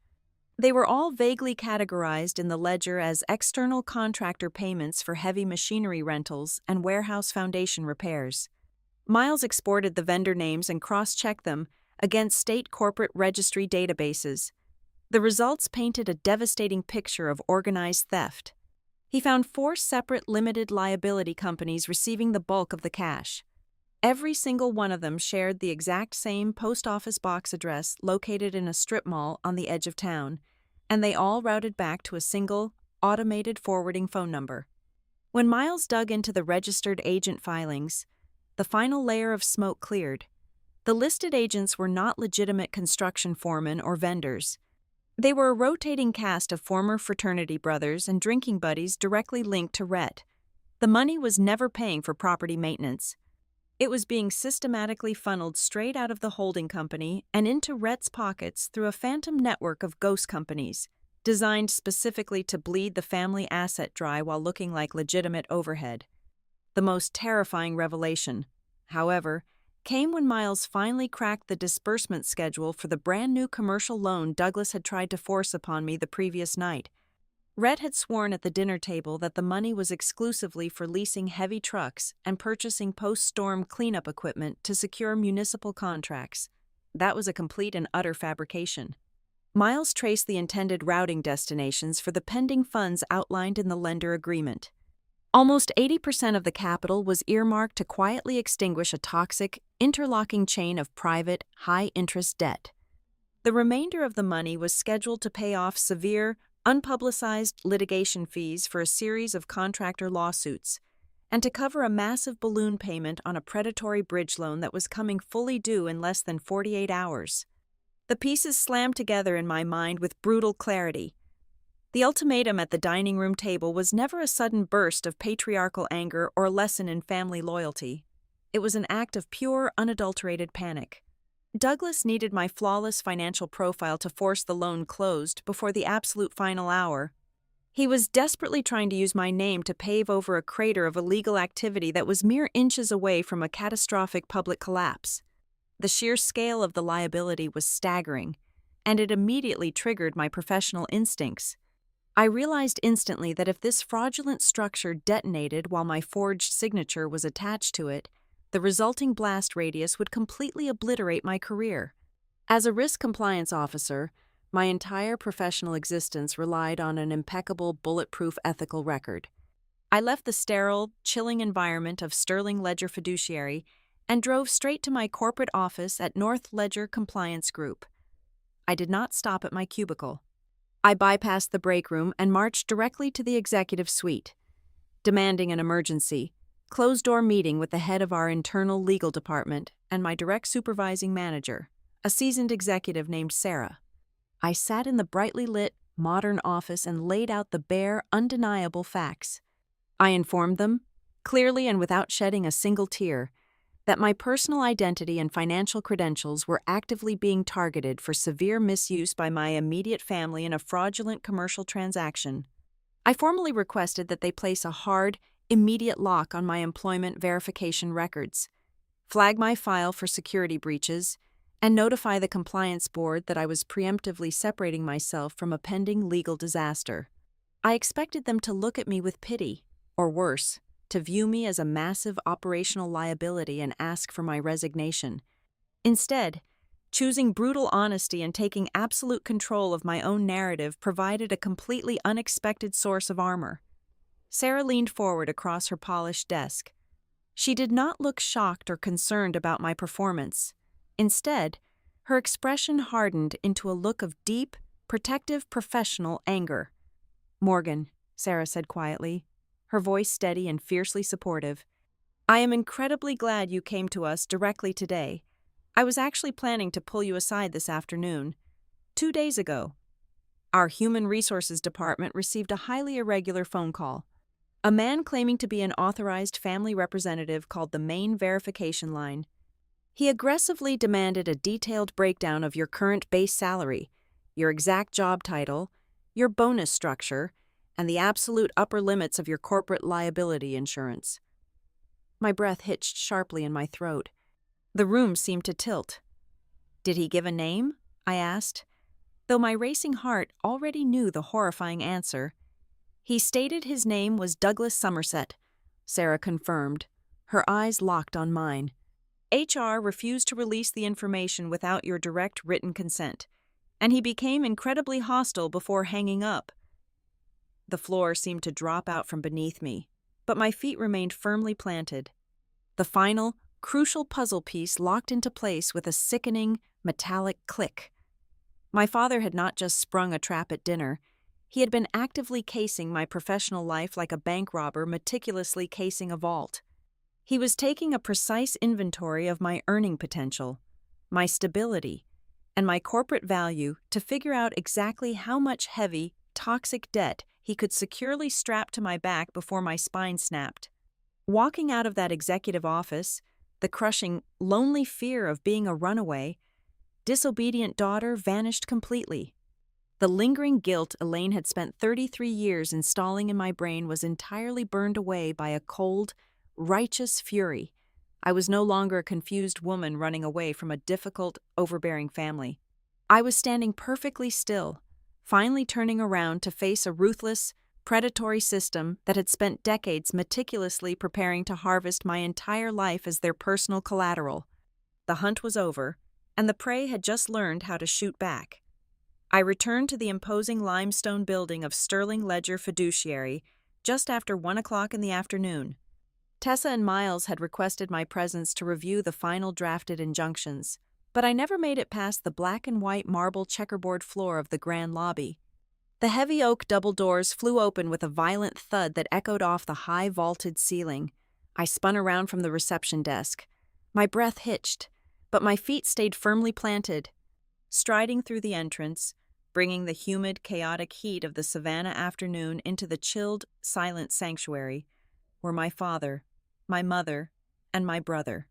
Speaker 1: They were all vaguely categorized in the ledger as external contractor payments for heavy machinery rentals and warehouse foundation repairs. Miles exported the vendor names and cross-checked them against state corporate registry databases. The results painted a devastating picture of organized theft. He found 4 separate limited liability companies receiving the bulk of the cash. Every single one of them shared the exact same post office box address located in a strip mall on the edge of town, and they all routed back to a single, automated forwarding phone number. When Miles dug into the registered agent filings, the final layer of smoke cleared. The listed agents were not legitimate construction foremen or vendors. They were a rotating cast of former fraternity brothers and drinking buddies directly linked to Rhett. The money was never paying for property maintenance. It was being systematically funneled straight out of the holding company and into Rhett's pockets through a phantom network of ghost companies, designed specifically to bleed the family asset dry while looking like legitimate overhead. The most terrifying revelation, however, came when Miles finally cracked the disbursement schedule for the brand new commercial loan Douglas had tried to force upon me the previous night. Rhett had sworn at the dinner table that the money was exclusively for leasing heavy trucks and purchasing post-storm cleanup equipment to secure municipal contracts. That was a complete and utter fabrication. Miles traced the intended routing destinations for the pending funds outlined in the lender agreement. Almost 80% of the capital was earmarked to quietly extinguish a toxic, interlocking chain of private, high-interest debt. The remainder of the money was scheduled to pay off severe, unpublicized litigation fees for a series of contractor lawsuits, and to cover a massive balloon payment on a predatory bridge loan that was coming fully due in less than 48 hours. The pieces slammed together in my mind with brutal clarity. The ultimatum at the dining room table was never a sudden burst of patriarchal anger or a lesson in family loyalty. It was an act of pure, unadulterated panic. Douglas needed my flawless financial profile to force the loan closed before the absolute final hour. He was desperately trying to use my name to pave over a crater of illegal activity that was mere inches away from a catastrophic public collapse. The sheer scale of the liability was staggering, and it immediately triggered my professional instincts. I realized instantly that if this fraudulent structure detonated while my forged signature was attached to it, The resulting blast radius would completely obliterate my career. As a risk compliance officer, my entire professional existence relied on an impeccable, bulletproof ethical record. I left the sterile, chilling environment of Sterling Ledger Fiduciary and drove straight to my corporate office at North Ledger Compliance Group. I did not stop at my cubicle. I bypassed the break room and marched directly to the executive suite, demanding an emergency, closed-door meeting with the head of our internal legal department and my direct supervising manager, a seasoned executive named Sarah. I sat in the brightly lit, modern office and laid out the bare, undeniable facts. I informed them, clearly and without shedding a single tear, that my personal identity and financial credentials were actively being targeted for severe misuse by my immediate family in a fraudulent commercial transaction. I formally requested that they place a hard, immediate lock on my employment verification records, flag my file for security breaches, and notify the compliance board that I was preemptively separating myself from a pending legal disaster. I expected them to look at me with pity, or worse, to view me as a massive operational liability and ask for my resignation. Instead, choosing brutal honesty and taking absolute control of my own narrative provided a completely unexpected source of armor. Sarah leaned forward across her polished desk. She did not look shocked or concerned about my performance. Instead, her expression hardened into a look of deep, protective professional anger. "Morgan," Sarah said quietly, her voice steady and fiercely supportive, "I am incredibly glad you came to us directly today. I was actually planning to pull you aside this afternoon. 2 days ago, our Human Resources Department received a highly irregular phone call. A man claiming to be an authorized family representative called the main verification line. He aggressively demanded a detailed breakdown of your current base salary, your exact job title, your bonus structure, and the absolute upper limits of your corporate liability insurance." My breath hitched sharply in my throat. The room seemed to tilt. "Did he give a name?" I asked, though my racing heart already knew the horrifying answer. "He stated his name was Douglas Somerset," Sarah confirmed, her eyes locked on mine. "HR refused to release the information without your direct written consent, and he became incredibly hostile before hanging up." The floor seemed to drop out from beneath me, but my feet remained firmly planted. The final, crucial puzzle piece locked into place with a sickening, metallic click. My father had not just sprung a trap at dinner. He had been actively casing my professional life like a bank robber meticulously casing a vault. He was taking a precise inventory of my earning potential, my stability, and my corporate value to figure out exactly how much heavy, toxic debt he could securely strap to my back before my spine snapped. Walking out of that executive office, the crushing, lonely fear of being a runaway, disobedient daughter vanished completely. The lingering guilt Elaine had spent 33 years installing in my brain was entirely burned away by a cold, righteous fury. I was no longer a confused woman running away from a difficult, overbearing family. I was standing perfectly still, finally turning around to face a ruthless, predatory system that had spent decades meticulously preparing to harvest my entire life as their personal collateral. The hunt was over, and the prey had just learned how to shoot back. I returned to the imposing limestone building of Sterling Ledger Fiduciary just after 1 o'clock in the afternoon. Tessa and Miles had requested my presence to review the final drafted injunctions, but I never made it past the black and white marble checkerboard floor of the grand lobby. The heavy oak double doors flew open with a violent thud that echoed off the high vaulted ceiling. I spun around from the reception desk. My breath hitched, but my feet stayed firmly planted. Striding through the entrance, bringing the humid, chaotic heat of the Savannah afternoon into the chilled, silent sanctuary, were my father, my mother, and my brother.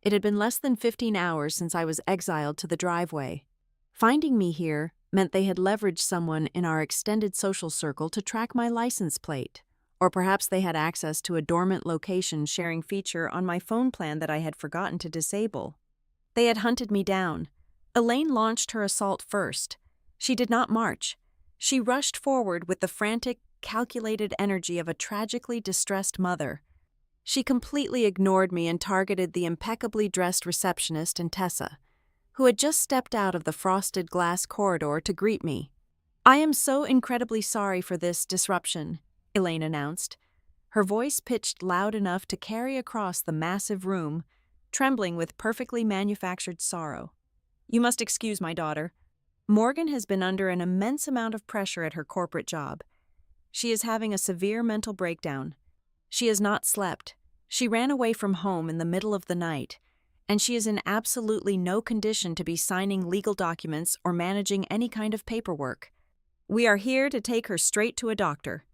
Speaker 1: It had been less than 15 hours since I was exiled to the driveway. Finding me here meant they had leveraged someone in our extended social circle to track my license plate, or perhaps they had access to a dormant location sharing feature on my phone plan that I had forgotten to disable. They had hunted me down. Elaine launched her assault first. She did not march. She rushed forward with the frantic, calculated energy of a tragically distressed mother. She completely ignored me and targeted the impeccably dressed receptionist and Tessa, who had just stepped out of the frosted glass corridor to greet me. "I am so incredibly sorry for this disruption," Elaine announced, her voice pitched loud enough to carry across the massive room, trembling with perfectly manufactured sorrow. "You must excuse my daughter. Morgan has been under an immense amount of pressure at her corporate job. She is having a severe mental breakdown. She has not slept. She ran away from home in the middle of the night, and she is in absolutely no condition to be signing legal documents or managing any kind of paperwork. We are here to take her straight to a doctor."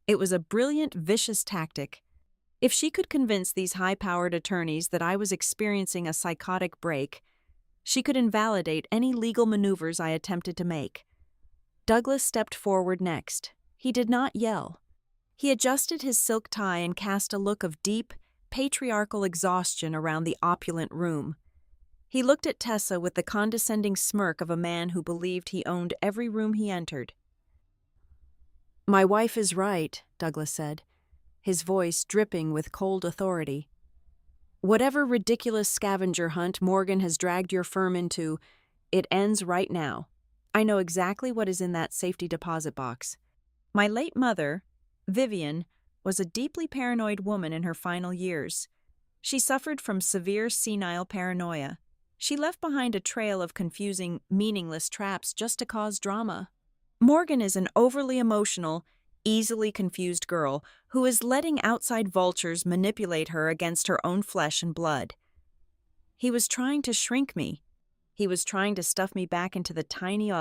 Speaker 1: It was a brilliant, vicious tactic. If she could convince these high-powered attorneys that I was experiencing a psychotic break, she could invalidate any legal maneuvers I attempted to make. Douglas stepped forward next. He did not yell. He adjusted his silk tie and cast a look of deep, patriarchal exhaustion around the opulent room. He looked at Tessa with the condescending smirk of a man who believed he owned every room he entered. "My wife is right," Douglas said, his voice dripping with cold authority. "Whatever ridiculous scavenger hunt Morgan has dragged your firm into, it ends right now. I know exactly what is in that safety deposit box. My late mother, Vivian, was a deeply paranoid woman in her final years. She suffered from severe senile paranoia. She left behind a trail of confusing, meaningless traps just to cause drama. Morgan is an overly emotional, easily confused girl who is letting outside vultures manipulate her against her own flesh and blood. He was trying to shrink me. He was trying to stuff me back into the tiny,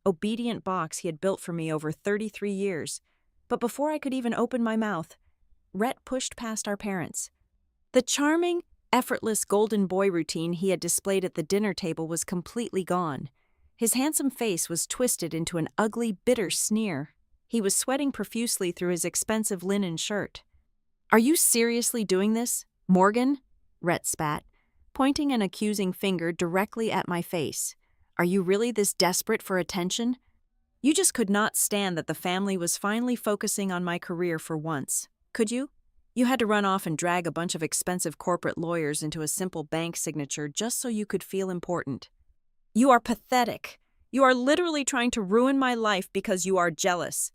Speaker 1: obedient box he had built for me over 33 years. But before I could even open my mouth, Rhett pushed past our parents. The charming, effortless golden boy routine he had displayed at the dinner table was completely gone. His handsome face was twisted into an ugly, bitter sneer. He was sweating profusely through his expensive linen shirt. "Are you seriously doing this, Morgan?" Rhett spat, pointing an accusing finger directly at my face. "Are you really this desperate for attention? You just could not stand that the family was finally focusing on my career for once, could you? You had to run off and drag a bunch of expensive corporate lawyers into a simple bank signature just so you could feel important. You are pathetic. You are literally trying to ruin my life because you are jealous."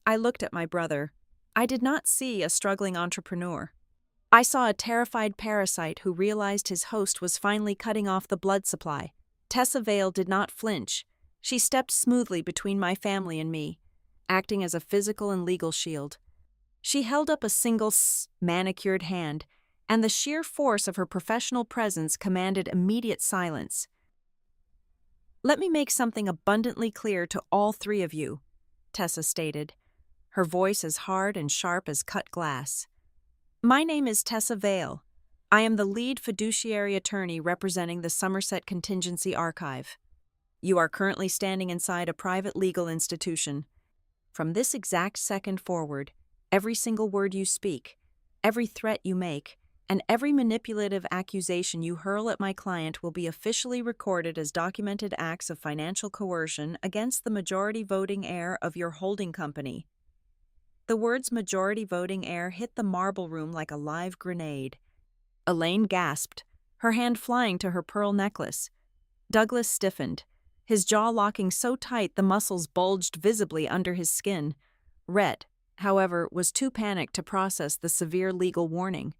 Speaker 1: I looked at my brother. I did not see a struggling entrepreneur. I saw a terrified parasite who realized his host was finally cutting off the blood supply. Tessa Vale did not flinch. She stepped smoothly between my family and me, acting as a physical and legal shield. She held up a single manicured hand, and the sheer force of her professional presence commanded immediate silence. "Let me make something abundantly clear to all three of you," Tessa stated, her voice as hard and sharp as cut glass. "My name is Tessa Vale. I am the lead fiduciary attorney representing the Somerset Contingency Archive. You are currently standing inside a private legal institution. From this exact second forward, every single word you speak, every threat you make, and every manipulative accusation you hurl at my client will be officially recorded as documented acts of financial coercion against the majority voting heir of your holding company." The words majority voting heir hit the marble room like a live grenade. Elaine gasped, her hand flying to her pearl necklace. Douglas stiffened, his jaw locking so tight the muscles bulged visibly under his skin. Rhett, however, was too panicked to process the severe legal warning.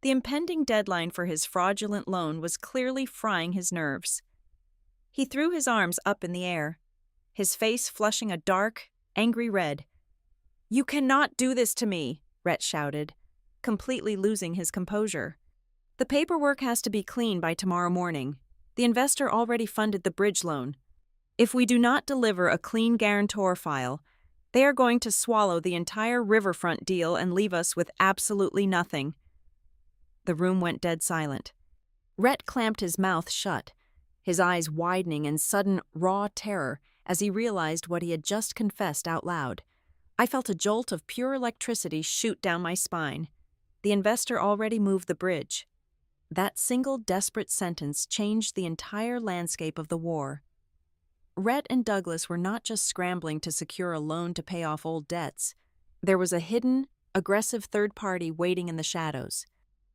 Speaker 1: The impending deadline for his fraudulent loan was clearly frying his nerves. He threw his arms up in the air, his face flushing a dark, angry red. "You cannot do this to me," Rhett shouted, completely losing his composure. "The paperwork has to be clean by tomorrow morning. The investor already funded the bridge loan. If we do not deliver a clean guarantor file, they are going to swallow the entire riverfront deal and leave us with absolutely nothing." The room went dead silent. Rhett clamped his mouth shut, his eyes widening in sudden, raw terror as he realized what he had just confessed out loud. I felt a jolt of pure electricity shoot down my spine. The investor already moved the bridge. That single desperate sentence changed the entire landscape of the war. Rhett and Douglas were not just scrambling to secure a loan to pay off old debts. There was a hidden, aggressive third party waiting in the shadows.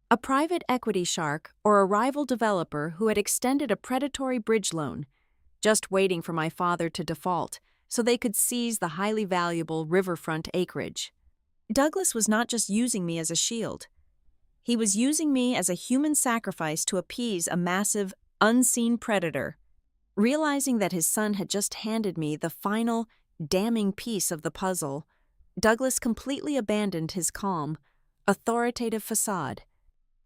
Speaker 1: A private equity shark or a rival developer who had extended a predatory bridge loan, just waiting for my father to default so they could seize the highly valuable riverfront acreage. Douglas was not just using me as a shield. He was using me as a human sacrifice to appease a massive, unseen predator. Realizing that his son had just handed me the final, damning piece of the puzzle, Douglas completely abandoned his calm, authoritative facade.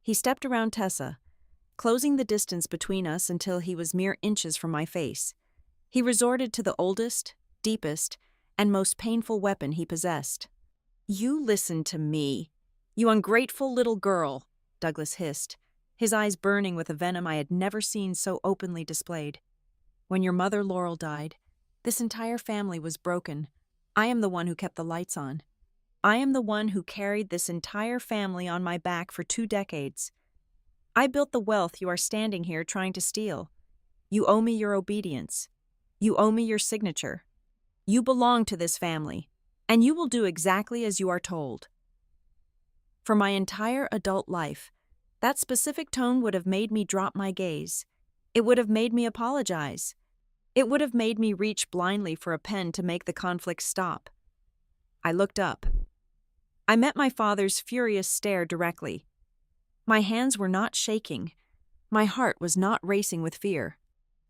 Speaker 1: He stepped around Tessa, closing the distance between us until he was mere inches from my face. He resorted to the oldest, deepest, and most painful weapon he possessed. "You listen to me, you ungrateful little girl," Douglas hissed, his eyes burning with a venom I had never seen so openly displayed. "When your mother Laurel died, this entire family was broken. I am the one who kept the lights on. I am the one who carried this entire family on my back for 2 decades. I built the wealth you are standing here trying to steal. You owe me your obedience. You owe me your signature. You belong to this family, and you will do exactly as you are told." For my entire adult life, that specific tone would have made me drop my gaze. It would have made me apologize. It would have made me reach blindly for a pen to make the conflict stop. I looked up. I met my father's furious stare directly. My hands were not shaking. My heart was not racing with fear.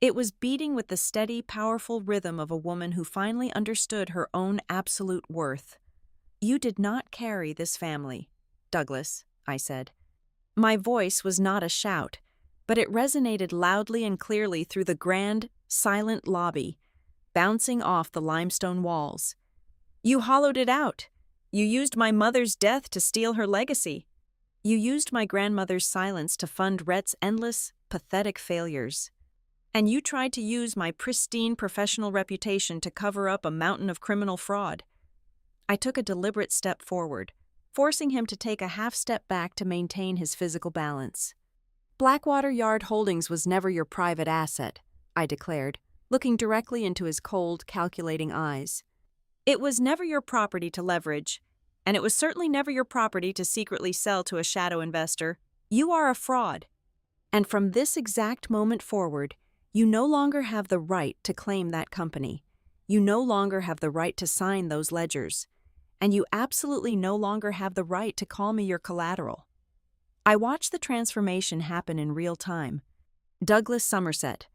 Speaker 1: It was beating with the steady, powerful rhythm of a woman who finally understood her own absolute worth. "You did not carry this family, Douglas," I said. My voice was not a shout, but it resonated loudly and clearly through the grand, silent lobby, bouncing off the limestone walls. "You hollowed it out. You used my mother's death to steal her legacy. You used my grandmother's silence to fund Rhett's endless, pathetic failures. And you tried to use my pristine professional reputation to cover up a mountain of criminal fraud." I took a deliberate step forward, forcing him to take a half step back to maintain his physical balance. "Blackwater Yard Holdings was never your private asset," I declared, looking directly into his cold, calculating eyes. "It was never your property to leverage, and it was certainly never your property to secretly sell to a shadow investor. You are a fraud. And from this exact moment forward, you no longer have the right to claim that company. You no longer have the right to sign those ledgers. And you absolutely no longer have the right to call me your collateral." I watched the transformation happen in real time. Douglas Somerset,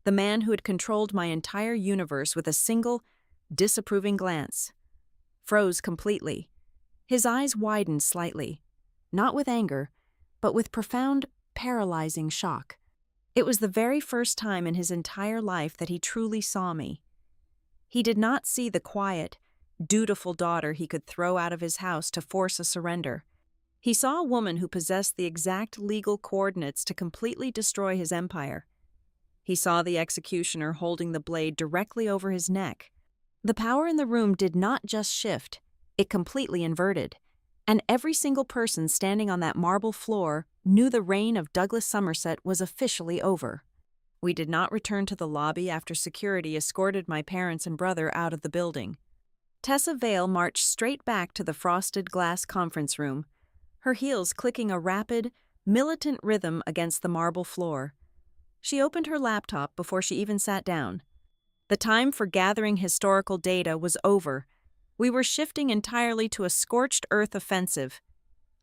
Speaker 1: the man who had controlled my entire universe with a single, disapproving glance, froze completely. His eyes widened slightly, not with anger, but with profound, paralyzing shock. It was the very first time in his entire life that he truly saw me. He did not see the quiet, dutiful daughter he could throw out of his house to force a surrender. He saw a woman who possessed the exact legal coordinates to completely destroy his empire. He saw the executioner holding the blade directly over his neck. The power in the room did not just shift, it completely inverted, and every single person standing on that marble floor knew the reign of Douglas Somerset was officially over. We did not return to the lobby after security escorted my parents and brother out of the building. Tessa Vale marched straight back to the frosted glass conference room, her heels clicking a rapid, militant rhythm against the marble floor. She opened her laptop before she even sat down. The time for gathering historical data was over. We were shifting entirely to a scorched earth offensive.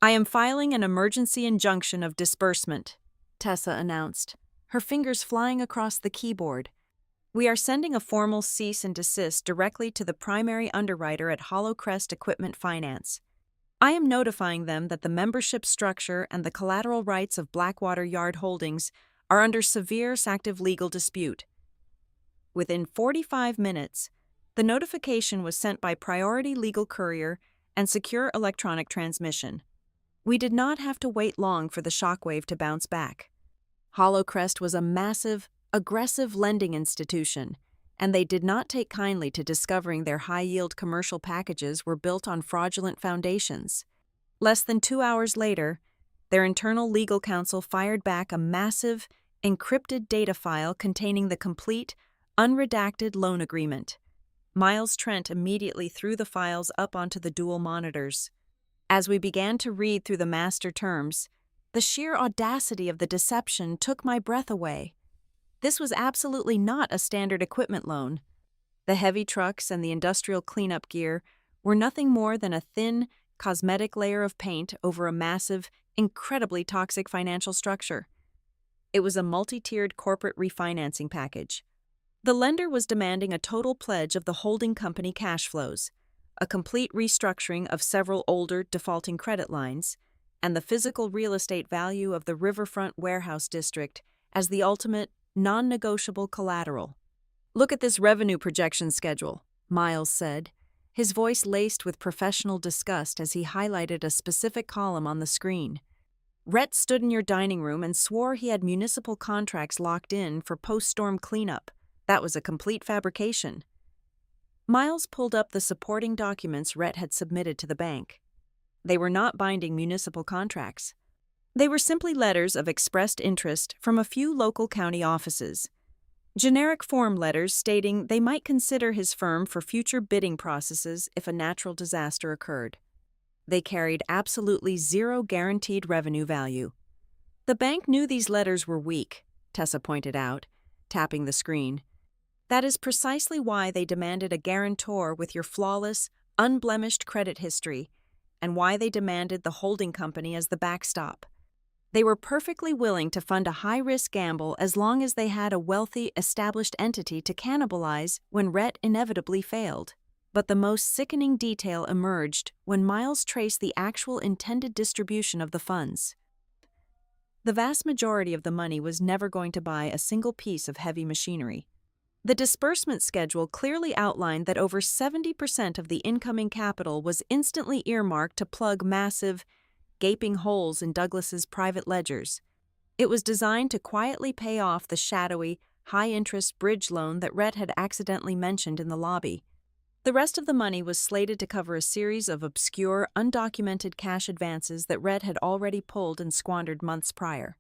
Speaker 1: "I am filing an emergency injunction of disbursement," Tessa announced, her fingers flying across the keyboard. "We are sending a formal cease and desist directly to the primary underwriter at Hollow Crest Equipment Finance. I am notifying them that the membership structure and the collateral rights of Blackwater Yard Holdings are under severe active legal dispute." Within 45 minutes, the notification was sent by priority legal courier and secure electronic transmission. We did not have to wait long for the shockwave to bounce back. Hollowcrest was a massive, aggressive lending institution, and they did not take kindly to discovering their high-yield commercial packages were built on fraudulent foundations. Less than 2 hours later, their internal legal counsel fired back a massive, encrypted data file containing the complete, unredacted loan agreement. Miles Trent immediately threw the files up onto the dual monitors. As we began to read through the master terms, the sheer audacity of the deception took my breath away. This was absolutely not a standard equipment loan. The heavy trucks and the industrial cleanup gear were nothing more than a thin, cosmetic layer of paint over a massive, incredibly toxic financial structure. It was a multi-tiered corporate refinancing package. The lender was demanding a total pledge of the holding company cash flows, a complete restructuring of several older, defaulting credit lines, and the physical real estate value of the riverfront warehouse district as the ultimate, non-negotiable collateral. "Look at this revenue projection schedule," Miles said, his voice laced with professional disgust as he highlighted a specific column on the screen. "Rhett stood in your dining room and swore he had municipal contracts locked in for post-storm cleanup. That was a complete fabrication." Miles pulled up the supporting documents Rhett had submitted to the bank. They were not binding municipal contracts. They were simply letters of expressed interest from a few local county offices. Generic form letters stating they might consider his firm for future bidding processes if a natural disaster occurred. They carried absolutely zero guaranteed revenue value. The bank knew these letters were weak, Tessa pointed out, tapping the screen. That is precisely why they demanded a guarantor with your flawless, unblemished credit history, and why they demanded the holding company as the backstop. They were perfectly willing to fund a high-risk gamble as long as they had a wealthy, established entity to cannibalize when Rhett inevitably failed. But the most sickening detail emerged when Miles traced the actual intended distribution of the funds. The vast majority of the money was never going to buy a single piece of heavy machinery. The disbursement schedule clearly outlined that over 70% of the incoming capital was instantly earmarked to plug massive, gaping holes in Douglas's private ledgers. It was designed to quietly pay off the shadowy, high-interest bridge loan that Rhett had accidentally mentioned in the lobby. The rest of the money was slated to cover a series of obscure, undocumented cash advances that Rhett had already pulled and squandered months prior.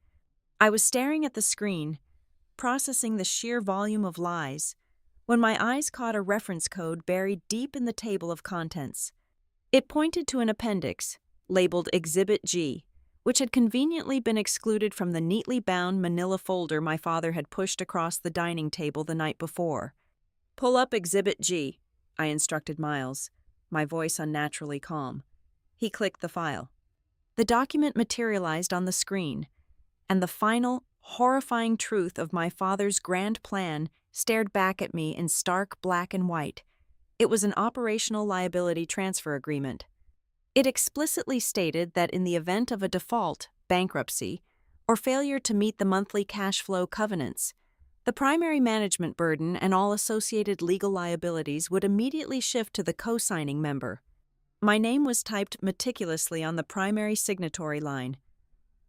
Speaker 1: I was staring at the screen, processing the sheer volume of lies, when my eyes caught a reference code buried deep in the table of contents. It pointed to an appendix, labeled Exhibit G, which had conveniently been excluded from the neatly bound manila folder my father had pushed across the dining table the night before. "Pull up Exhibit G," I instructed Miles, my voice unnaturally calm. He clicked the file. The document materialized on the screen, and the final, horrifying truth of my father's grand plan stared back at me in stark black and white. It was an operational liability transfer agreement. It explicitly stated that in the event of a default, bankruptcy, or failure to meet the monthly cash flow covenants, the primary management burden and all associated legal liabilities would immediately shift to the co-signing member. My name was typed meticulously on the primary signatory line.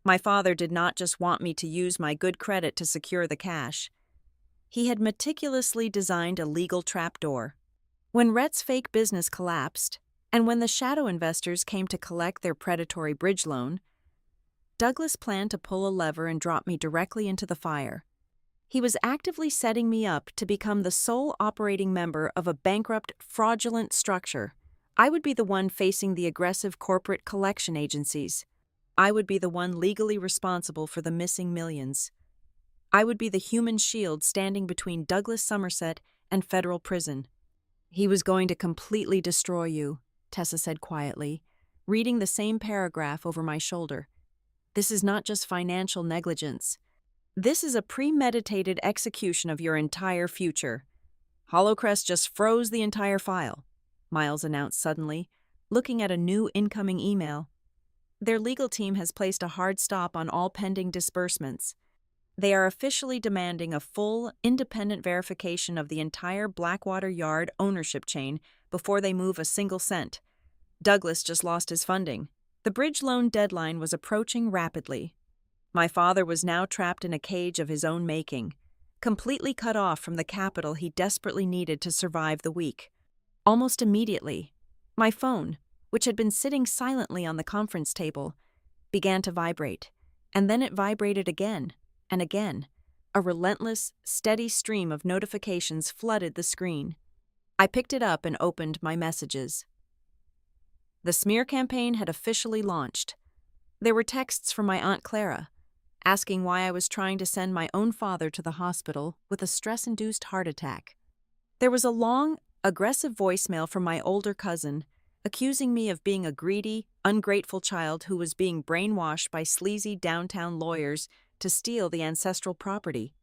Speaker 1: My father did not just want me to use my good credit to secure the cash. He had meticulously designed a legal trapdoor. When Rhett's fake business collapsed, and when the shadow investors came to collect their predatory bridge loan, Douglas planned to pull a lever and drop me directly into the fire. He was actively setting me up to become the sole operating member of a bankrupt, fraudulent structure. I would be the one facing the aggressive corporate collection agencies. I would be the one legally responsible for the missing millions. I would be the human shield standing between Douglas Somerset and federal prison. "He was going to completely destroy you," Tessa said quietly, reading the same paragraph over my shoulder. "This is not just financial negligence. This is a premeditated execution of your entire future." "Hollowcrest just froze the entire file," Miles announced suddenly, looking at a new incoming email. "Their legal team has placed a hard stop on all pending disbursements. They are officially demanding a full, independent verification of the entire Blackwater Yard ownership chain before they move a single cent. Douglas just lost his funding. The bridge loan deadline was approaching rapidly. My father was now trapped in a cage of his own making, completely cut off from the capital he desperately needed to survive the week. Almost immediately, my phone, which had been sitting silently on the conference table, began to vibrate, and then it vibrated again and again. A relentless, steady stream of notifications flooded the screen. I picked it up and opened my messages. The smear campaign had officially launched. There were texts from my Aunt Clara, asking why I was trying to send my own father to the hospital with a stress-induced heart attack. There was a long, aggressive voicemail from my older cousin, accusing me of being a greedy, ungrateful child who was being brainwashed by sleazy downtown lawyers to steal the ancestral property.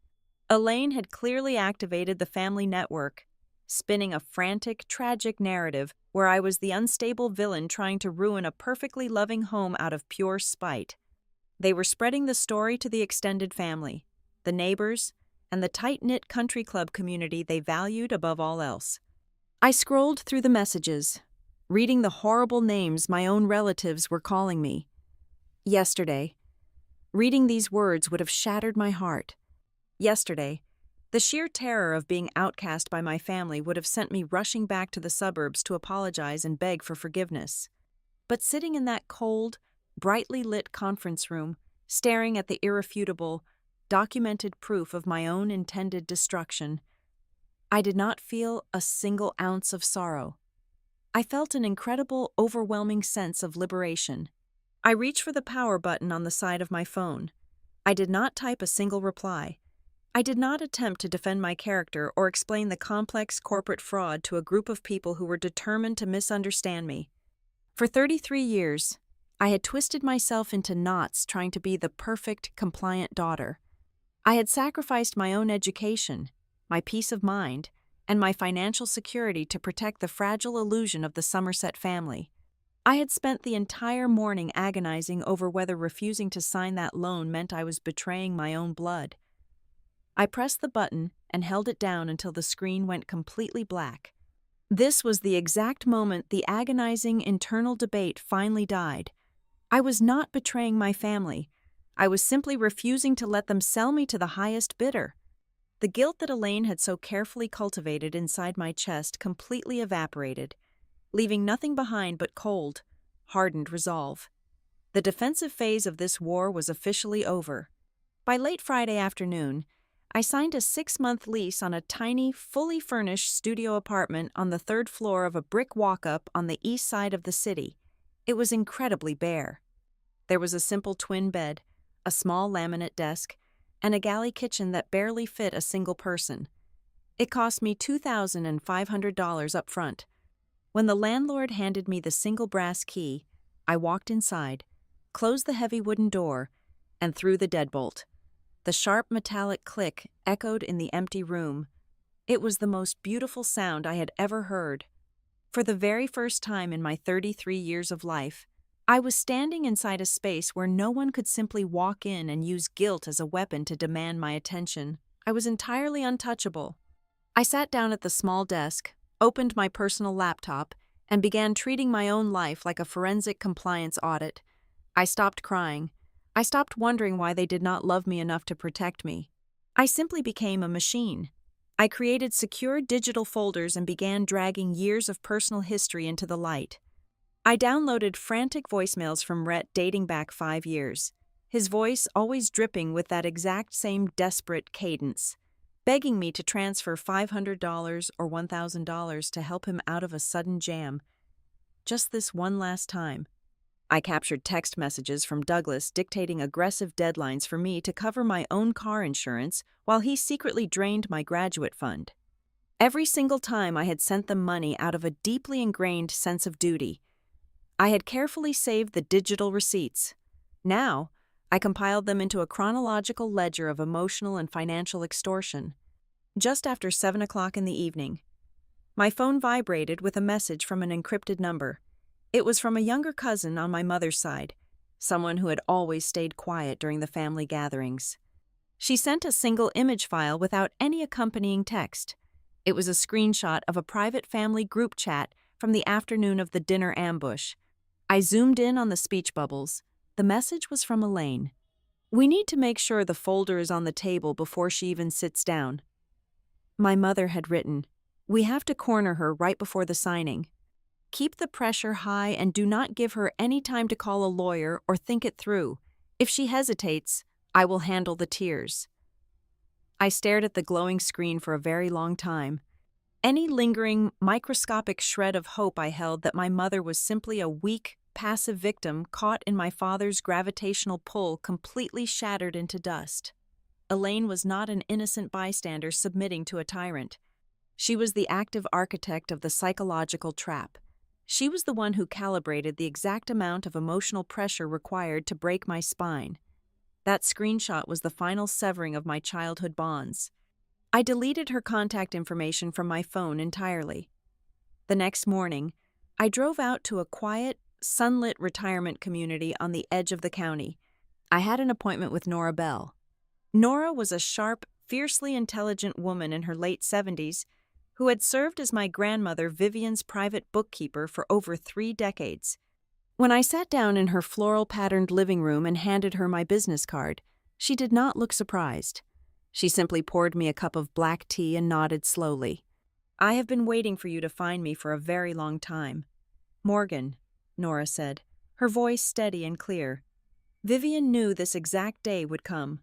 Speaker 1: Elaine had clearly activated the family network, spinning a frantic, tragic narrative where I was the unstable villain trying to ruin a perfectly loving home out of pure spite. They were spreading the story to the extended family, the neighbors, and the tight-knit country club community they valued above all else. I scrolled through the messages, reading the horrible names my own relatives were calling me. Yesterday, reading these words would have shattered my heart. Yesterday, the sheer terror of being outcast by my family would have sent me rushing back to the suburbs to apologize and beg for forgiveness. But sitting in that cold, brightly lit conference room, staring at the irrefutable, documented proof of my own intended destruction, I did not feel a single ounce of sorrow. I felt an incredible, overwhelming sense of liberation. I reached for the power button on the side of my phone. I did not type a single reply. I did not attempt to defend my character or explain the complex corporate fraud to a group of people who were determined to misunderstand me. For 33 years, I had twisted myself into knots trying to be the perfect, compliant daughter. I had sacrificed my own education, my peace of mind, and my financial security to protect the fragile illusion of the Somerset family. I had spent the entire morning agonizing over whether refusing to sign that loan meant I was betraying my own blood. I pressed the button and held it down until the screen went completely black. This was the exact moment the agonizing internal debate finally died. I was not betraying my family. I was simply refusing to let them sell me to the highest bidder. The guilt that Elaine had so carefully cultivated inside my chest completely evaporated, leaving nothing behind but cold, hardened resolve. The defensive phase of this war was officially over. By late Friday afternoon, I signed a 6-month lease on a tiny, fully furnished studio apartment on the 3rd floor of a brick walk-up on the east side of the city. It was incredibly bare. There was a simple twin bed, a small laminate desk, and a galley kitchen that barely fit a single person. It cost me $2,500 up front. When the landlord handed me the single brass key, I walked inside, closed the heavy wooden door, and threw the deadbolt. The sharp metallic click echoed in the empty room. It was the most beautiful sound I had ever heard. For the very first time in my 33 years of life, I was standing inside a space where no one could simply walk in and use guilt as a weapon to demand my attention. I was entirely untouchable. I sat down at the small desk, opened my personal laptop, and began treating my own life like a forensic compliance audit. I stopped crying. I stopped wondering why they did not love me enough to protect me. I simply became a machine. I created secure digital folders and began dragging years of personal history into the light. I downloaded frantic voicemails from Rhett dating back 5 years, his voice always dripping with that exact same desperate cadence, begging me to transfer $500 or $1,000 to help him out of a sudden jam. Just this one last time. I captured text messages from Douglas dictating aggressive deadlines for me to cover my own car insurance while he secretly drained my graduate fund. Every single time I had sent them money out of a deeply ingrained sense of duty. I had carefully saved the digital receipts. Now, I compiled them into a chronological ledger of emotional and financial extortion. Just after 7 o'clock in the evening, my phone vibrated with a message from an encrypted number. It was from a younger cousin on my mother's side, someone who had always stayed quiet during the family gatherings. She sent a single image file without any accompanying text. It was a screenshot of a private family group chat from the afternoon of the dinner ambush. I zoomed in on the speech bubbles. The message was from Elaine. "We need to make sure the folder is on the table before she even sits down." My mother had written, "We have to corner her right before the signing. Keep the pressure high and do not give her any time to call a lawyer or think it through. If she hesitates, I will handle the tears." I stared at the glowing screen for a very long time. Any lingering, microscopic shred of hope I held that my mother was simply a weak, passive victim caught in my father's gravitational pull completely shattered into dust. Elaine was not an innocent bystander submitting to a tyrant. She was the active architect of the psychological trap. She was the one who calibrated the exact amount of emotional pressure required to break my spine. That screenshot was the final severing of my childhood bonds. I deleted her contact information from my phone entirely. The next morning, I drove out to a quiet, sunlit retirement community on the edge of the county. I had an appointment with Nora Bell. Nora was a sharp, fiercely intelligent woman in her late 70s who had served as my grandmother Vivian's private bookkeeper for over 3 decades. When I sat down in her floral-patterned living room and handed her my business card, she did not look surprised. She simply poured me a cup of black tea and nodded slowly. "I have been waiting for you to find me for a very long time." "Morgan," Nora said, her voice steady and clear. Vivian knew this exact day would come.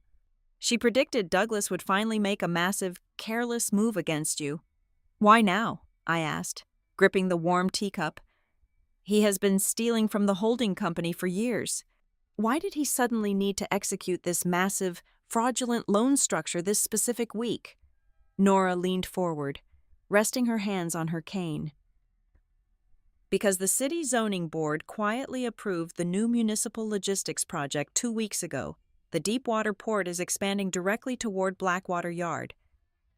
Speaker 1: She predicted Douglas would finally make a massive, careless move against you. "Why now?" I asked, gripping the warm teacup. "He has been stealing from the holding company for years. Why did he suddenly need to execute this massive, fraudulent loan structure this specific week?" Nora leaned forward, resting her hands on her cane. "Because the city zoning board quietly approved the new municipal logistics project 2 weeks ago. The Deepwater Port is expanding directly toward Blackwater Yard.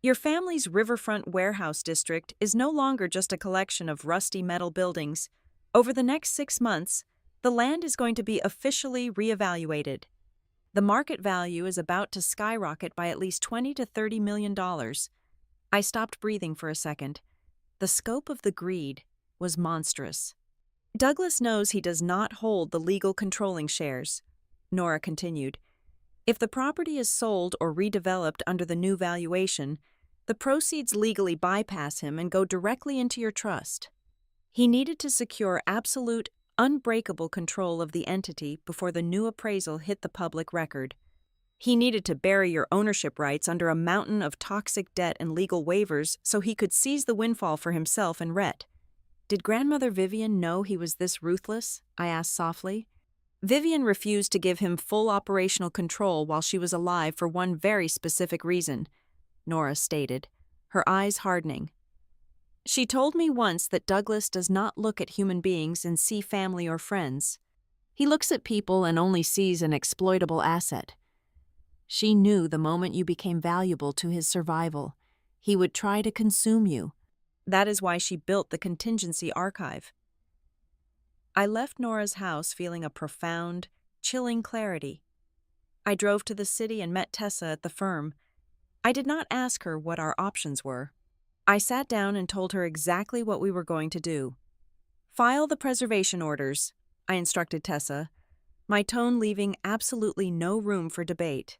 Speaker 1: Your family's riverfront warehouse district is no longer just a collection of rusty metal buildings. Over the next 6 months, the land is going to be officially reevaluated. The market value is about to skyrocket by at least $20 to $30 million. I stopped breathing for a second. The scope of the greed was monstrous. "Douglas knows he does not hold the legal controlling shares," Nora continued. "If the property is sold or redeveloped under the new valuation, the proceeds legally bypass him and go directly into your trust. He needed to secure absolute, unbreakable control of the entity before the new appraisal hit the public record. He needed to bury your ownership rights under a mountain of toxic debt and legal waivers so he could seize the windfall for himself and Rhett." "Did Grandmother Vivian know he was this ruthless?" I asked softly. "Vivian refused to give him full operational control while she was alive for one very specific reason," Nora stated, her eyes hardening. "She told me once that Douglas does not look at human beings and see family or friends. He looks at people and only sees an exploitable asset. She knew the moment you became valuable to his survival, he would try to consume you. That is why she built the contingency archive." I left Nora's house feeling a profound, chilling clarity. I drove to the city and met Tessa at the firm. I did not ask her what our options were. I sat down and told her exactly what we were going to do. "File the preservation orders," I instructed Tessa, my tone leaving absolutely no room for debate.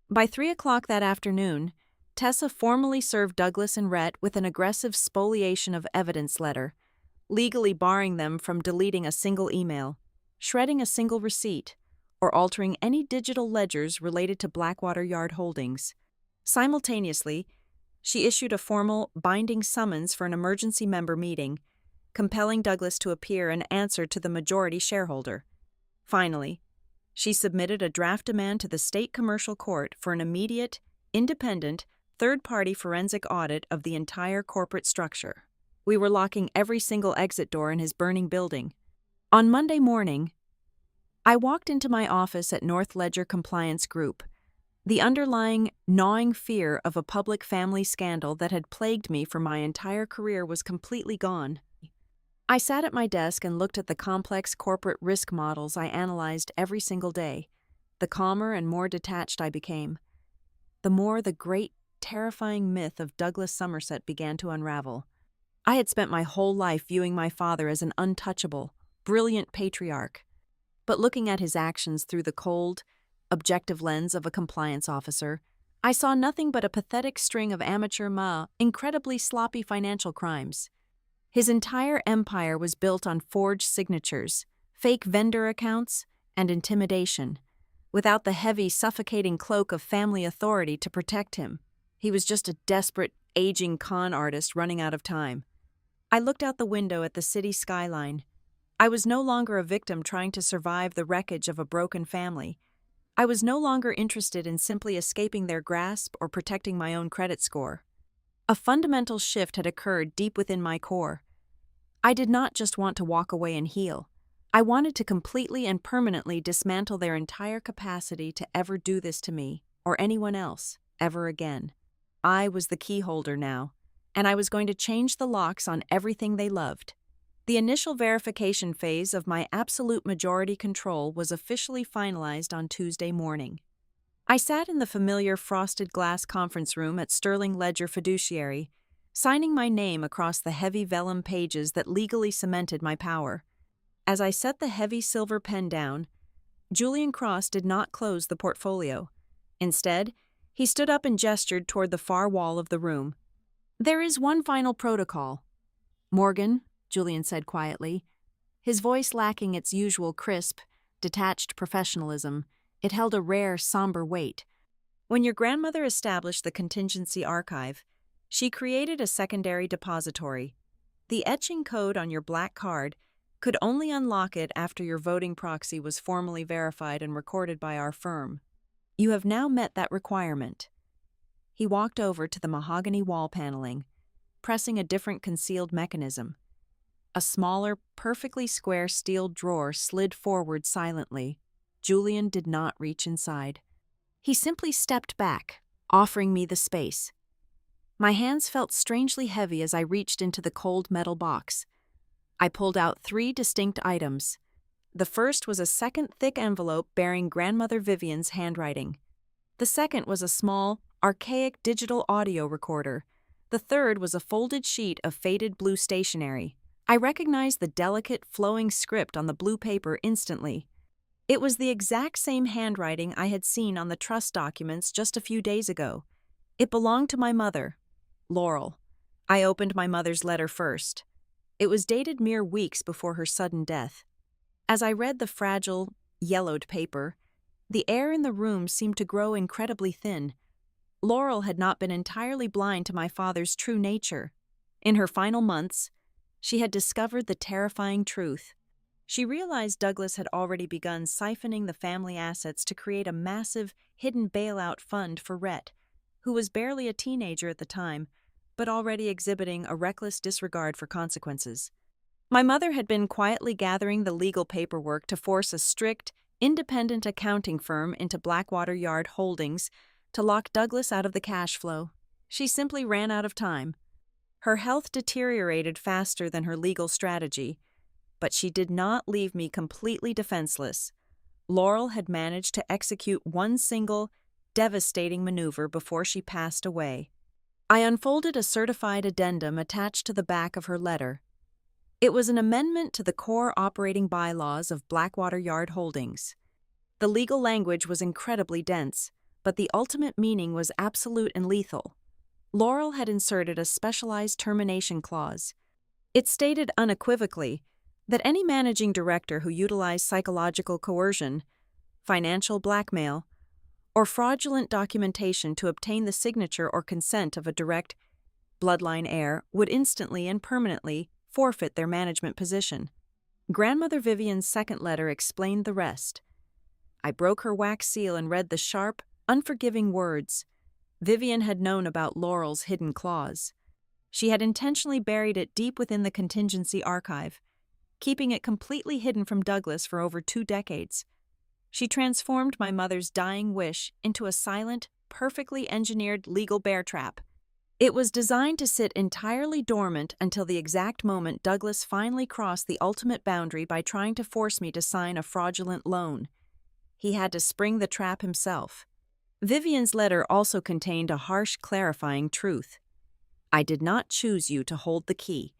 Speaker 1: By 3 o'clock that afternoon, Tessa formally served Douglas and Rhett with an aggressive spoliation of evidence letter, legally barring them from deleting a single email, shredding a single receipt, or altering any digital ledgers related to Blackwater Yard Holdings. Simultaneously, she issued a formal, binding summons for an emergency member meeting, compelling Douglas to appear and answer to the majority shareholder. Finally, she submitted a draft demand to the state commercial court for an immediate, independent, third-party forensic audit of the entire corporate structure. We were locking every single exit door in his burning building. On Monday morning, I walked into my office at North Ledger Compliance Group. The underlying, gnawing fear of a public family scandal that had plagued me for my entire career was completely gone. I sat at my desk and looked at the complex corporate risk models I analyzed every single day. The calmer and more detached I became, the more the great, terrifying myth of Douglas Somerset began to unravel. I had spent my whole life viewing my father as an untouchable, brilliant patriarch, but looking at his actions through the cold, objective lens of a compliance officer, I saw nothing but a pathetic string of amateur incredibly sloppy financial crimes. His entire empire was built on forged signatures, fake vendor accounts, and intimidation. Without the heavy, suffocating cloak of family authority to protect him, he was just a desperate, aging con artist running out of time. I looked out the window at the city skyline. I was no longer a victim trying to survive the wreckage of a broken family. I was no longer interested in simply escaping their grasp or protecting my own credit score. A fundamental shift had occurred deep within my core. I did not just want to walk away and heal. I wanted to completely and permanently dismantle their entire capacity to ever do this to me, or anyone else, ever again. I was the key holder now, and I was going to change the locks on everything they loved. The initial verification phase of my absolute majority control was officially finalized on Tuesday morning. I sat in the familiar frosted glass conference room at Sterling Ledger Fiduciary, signing my name across the heavy vellum pages that legally cemented my power. As I set the heavy silver pen down, Julian Cross did not close the portfolio. Instead, he stood up and gestured toward the far wall of the room. "There is one final protocol." "Morgan," Julian said quietly, his voice lacking its usual crisp, detached professionalism. It held a rare, somber weight. "When your grandmother established the contingency archive, she created a secondary depository. The etching code on your black card could only unlock it after your voting proxy was formally verified and recorded by our firm. You have now met that requirement." He walked over to the mahogany wall paneling, pressing a different concealed mechanism. A smaller, perfectly square steel drawer slid forward silently. Julian did not reach inside. He simply stepped back, offering me the space. My hands felt strangely heavy as I reached into the cold metal box. I pulled out 3 distinct items. The first was a second thick envelope bearing Grandmother Vivian's handwriting. The second was a small, archaic digital audio recorder. The third was a folded sheet of faded blue stationery. I recognized the delicate, flowing script on the blue paper instantly. It was the exact same handwriting I had seen on the trust documents just a few days ago. It belonged to my mother, Laurel. I opened my mother's letter first. It was dated mere weeks before her sudden death. As I read the fragile, yellowed paper, the air in the room seemed to grow incredibly thin. Laurel had not been entirely blind to my father's true nature. In her final months, she had discovered the terrifying truth. She realized Douglas had already begun siphoning the family assets to create a massive, hidden bailout fund for Rhett, who was barely a teenager at the time, but already exhibiting a reckless disregard for consequences. My mother had been quietly gathering the legal paperwork to force a strict, independent accounting firm into Blackwater Yard Holdings to lock Douglas out of the cash flow. She simply ran out of time. Her health deteriorated faster than her legal strategy, but she did not leave me completely defenseless. Laurel had managed to execute one single, devastating maneuver before she passed away. I unfolded a certified addendum attached to the back of her letter. It was an amendment to the core operating bylaws of Blackwater Yard Holdings. The legal language was incredibly dense, but the ultimate meaning was absolute and lethal. Laurel had inserted a specialized termination clause. It stated unequivocally that any managing director who utilized psychological coercion, financial blackmail, or fraudulent documentation to obtain the signature or consent of a direct bloodline heir would instantly and permanently forfeit their management position. Grandmother Vivian's second letter explained the rest. I broke her wax seal and read the sharp, unforgiving words. Vivian had known about Laurel's hidden clause. She had intentionally buried it deep within the contingency archive, keeping it completely hidden from Douglas for over 2 decades. She transformed my mother's dying wish into a silent, perfectly engineered legal bear trap. It was designed to sit entirely dormant until the exact moment Douglas finally crossed the ultimate boundary by trying to force me to sign a fraudulent loan. He had to spring the trap himself. Vivian's letter also contained a harsh, clarifying truth. I did not choose you to hold the key,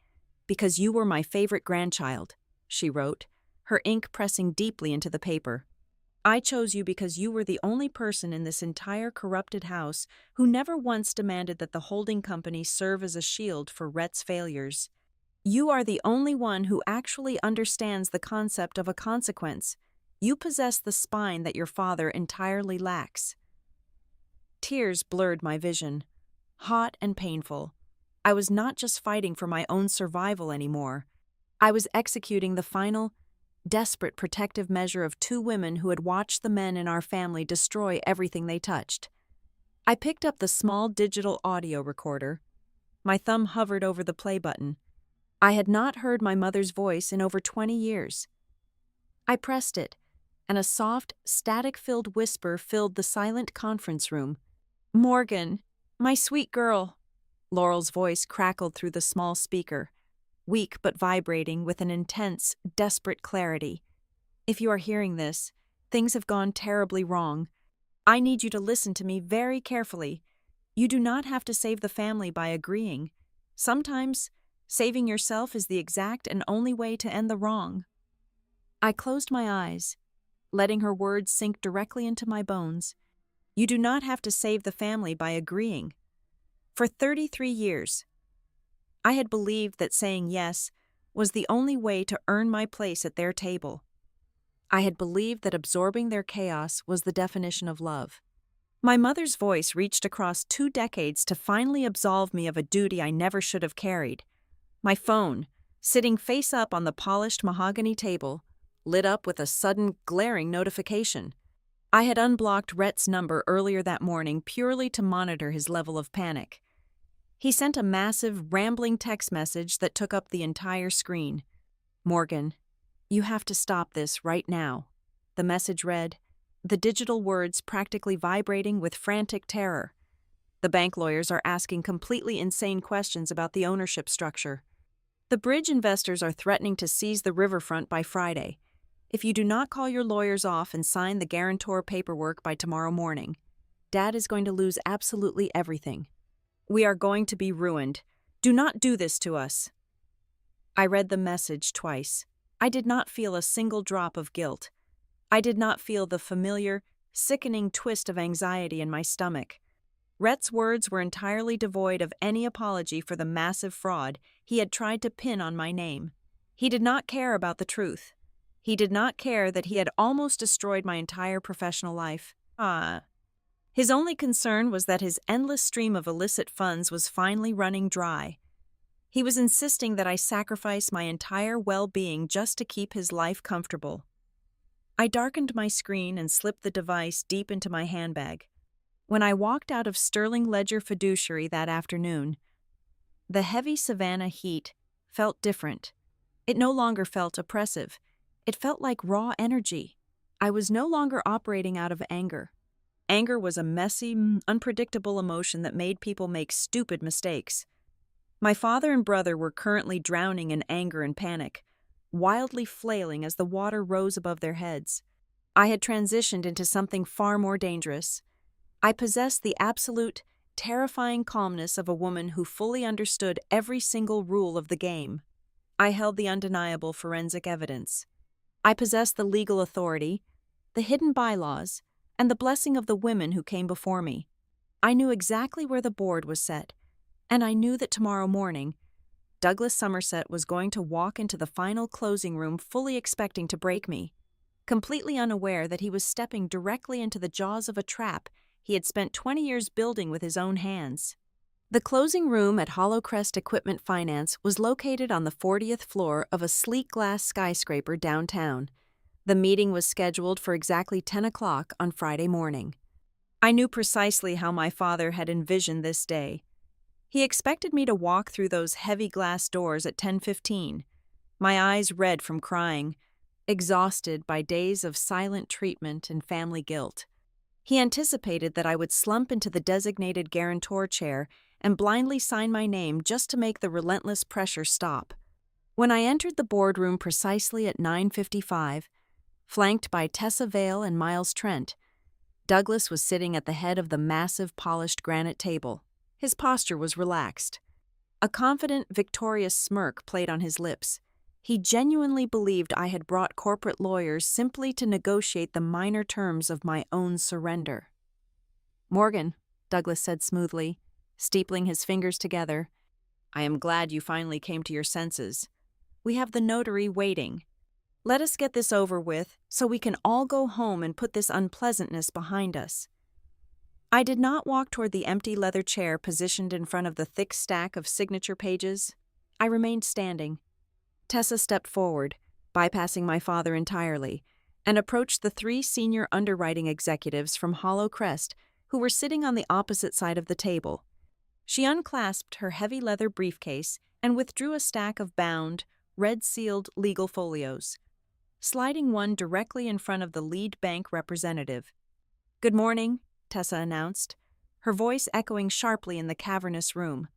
Speaker 1: because you were my favorite grandchild, she wrote, her ink pressing deeply into the paper. I chose you because you were the only person in this entire corrupted house who never once demanded that the holding company serve as a shield for Rhett's failures. You are the only one who actually understands the concept of a consequence. You possess the spine that your father entirely lacks. Tears blurred my vision. hot and painful. I was not just fighting for my own survival anymore. I was executing the final, desperate protective measure of two women who had watched the men in our family destroy everything they touched. I picked up the small digital audio recorder. My thumb hovered over the play button. I had not heard my mother's voice in over 20 years. I pressed it, and a soft, static-filled whisper filled the silent conference room. "Morgan, my sweet girl." Laurel's voice crackled through the small speaker, weak but vibrating with an intense, desperate clarity. "If you are hearing this, things have gone terribly wrong. I need you to listen to me very carefully. You do not have to save the family by agreeing. Sometimes, saving yourself is the exact and only way to end the wrong." I closed my eyes, letting her words sink directly into my bones. You do not have to save the family by agreeing. For 33 years, I had believed that saying yes was the only way to earn my place at their table. I had believed that absorbing their chaos was the definition of love. My mother's voice reached across 2 decades to finally absolve me of a duty I never should have carried. My phone, sitting face up on the polished mahogany table, lit up with a sudden, glaring notification. I had unblocked Rhett's number earlier that morning purely to monitor his level of panic. He sent a massive, rambling text message that took up the entire screen. "Morgan, you have to stop this right now." The message read, the digital words practically vibrating with frantic terror. "The bank lawyers are asking completely insane questions about the ownership structure. The bridge investors are threatening to seize the riverfront by Friday. If you do not call your lawyers off and sign the guarantor paperwork by tomorrow morning, Dad is going to lose absolutely everything. We are going to be ruined. Do not do this to us." I read the message twice. I did not feel a single drop of guilt. I did not feel the familiar, sickening twist of anxiety in my stomach. Rhett's words were entirely devoid of any apology for the massive fraud he had tried to pin on my name. He did not care about the truth. He did not care that he had almost destroyed my entire professional life. His only concern was that his endless stream of illicit funds was finally running dry. He was insisting that I sacrifice my entire well-being just to keep his life comfortable. I darkened my screen and slipped the device deep into my handbag. When I walked out of Sterling Ledger Fiduciary that afternoon, the heavy Savannah heat felt different. It no longer felt oppressive. It felt like raw energy. I was no longer operating out of anger. Anger was a messy, unpredictable emotion that made people make stupid mistakes. My father and brother were currently drowning in anger and panic, wildly flailing as the water rose above their heads. I had transitioned into something far more dangerous. I possessed the absolute, terrifying calmness of a woman who fully understood every single rule of the game. I held the undeniable forensic evidence. I possessed the legal authority, the hidden bylaws, and the blessing of the women who came before me. I knew exactly where the board was set, and I knew that tomorrow morning, Douglas Somerset was going to walk into the final closing room fully expecting to break me, completely unaware that he was stepping directly into the jaws of a trap he had spent 20 years building with his own hands. The closing room at Hollowcrest Equipment Finance was located on the 40th floor of a sleek glass skyscraper downtown. The meeting was scheduled for exactly 10 o'clock on Friday morning. I knew precisely how my father had envisioned this day. He expected me to walk through those heavy glass doors at 10:15, my eyes red from crying, exhausted by days of silent treatment and family guilt. He anticipated that I would slump into the designated guarantor chair and blindly sign my name just to make the relentless pressure stop. When I entered the boardroom precisely at 9:55, flanked by Tessa Vale and Miles Trent, Douglas was sitting at the head of the massive polished granite table. His posture was relaxed. A confident, victorious smirk played on his lips. He genuinely believed I had brought corporate lawyers simply to negotiate the minor terms of my own surrender. "Morgan," Douglas said smoothly, steepling his fingers together, "I am glad you finally came to your senses. We have the notary waiting. Let us get this over with so we can all go home and put this unpleasantness behind us." I did not walk toward the empty leather chair positioned in front of the thick stack of signature pages. I remained standing. Tessa stepped forward, bypassing my father entirely, and approached the three senior underwriting executives from Hollow Crest who were sitting on the opposite side of the table. She unclasped her heavy leather briefcase and withdrew a stack of bound, red-sealed legal folios, sliding one directly in front of the lead bank representative. "Good morning," Tessa announced, her voice echoing sharply in the cavernous room.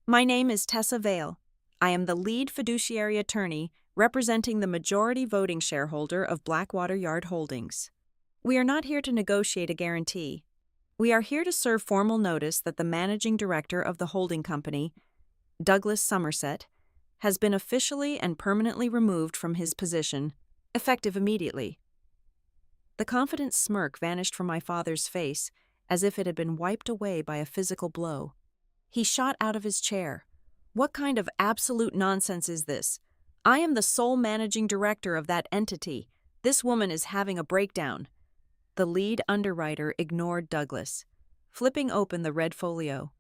Speaker 1: "My name is Tessa Vale. I am the lead fiduciary attorney representing the majority voting shareholder of Blackwater Yard Holdings. We are not here to negotiate a guarantee. We are here to serve formal notice that the managing director of the holding company, Douglas Somerset, has been officially and permanently removed from his position, effective immediately." The confident smirk vanished from my father's face as if it had been wiped away by a physical blow. He shot out of his chair. "What kind of absolute nonsense is this? I am the sole managing director of that entity. This woman is having a breakdown." The lead underwriter ignored Douglas, flipping open the red folio.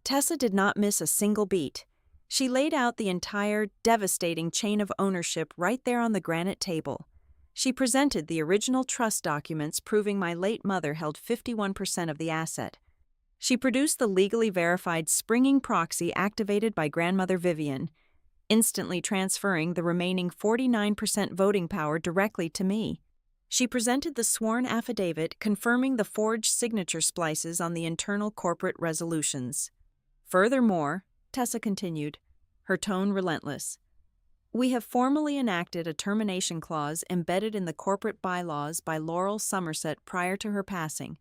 Speaker 1: Tessa did not miss a single beat. She laid out the entire, devastating chain of ownership right there on the granite table. She presented the original trust documents proving my late mother held 51% of the asset. She produced the legally verified springing proxy activated by grandmother Vivian, instantly transferring the remaining 49% voting power directly to me. She presented the sworn affidavit confirming the forged signature splices on the internal corporate resolutions. "Furthermore," Tessa continued, her tone relentless, "we have formally enacted a termination clause embedded in the corporate bylaws by Laurel Somerset prior to her passing.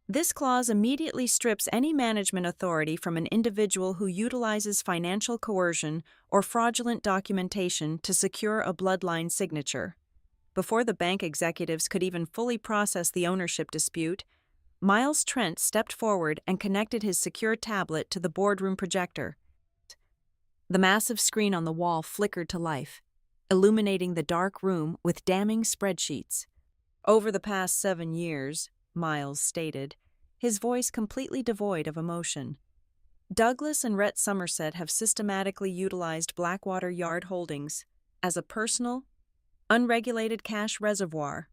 Speaker 1: This clause immediately strips any management authority from an individual who utilizes financial coercion or fraudulent documentation to secure a bloodline signature." Before the bank executives could even fully process the ownership dispute, Miles Trent stepped forward and connected his secure tablet to the boardroom projector. The massive screen on the wall flickered to life, illuminating the dark room with damning spreadsheets. "Over the past 7 years," Miles stated, his voice completely devoid of emotion, "Douglas and Rhett Somerset have systematically utilized Blackwater Yard Holdings as a personal, unregulated cash reservoir.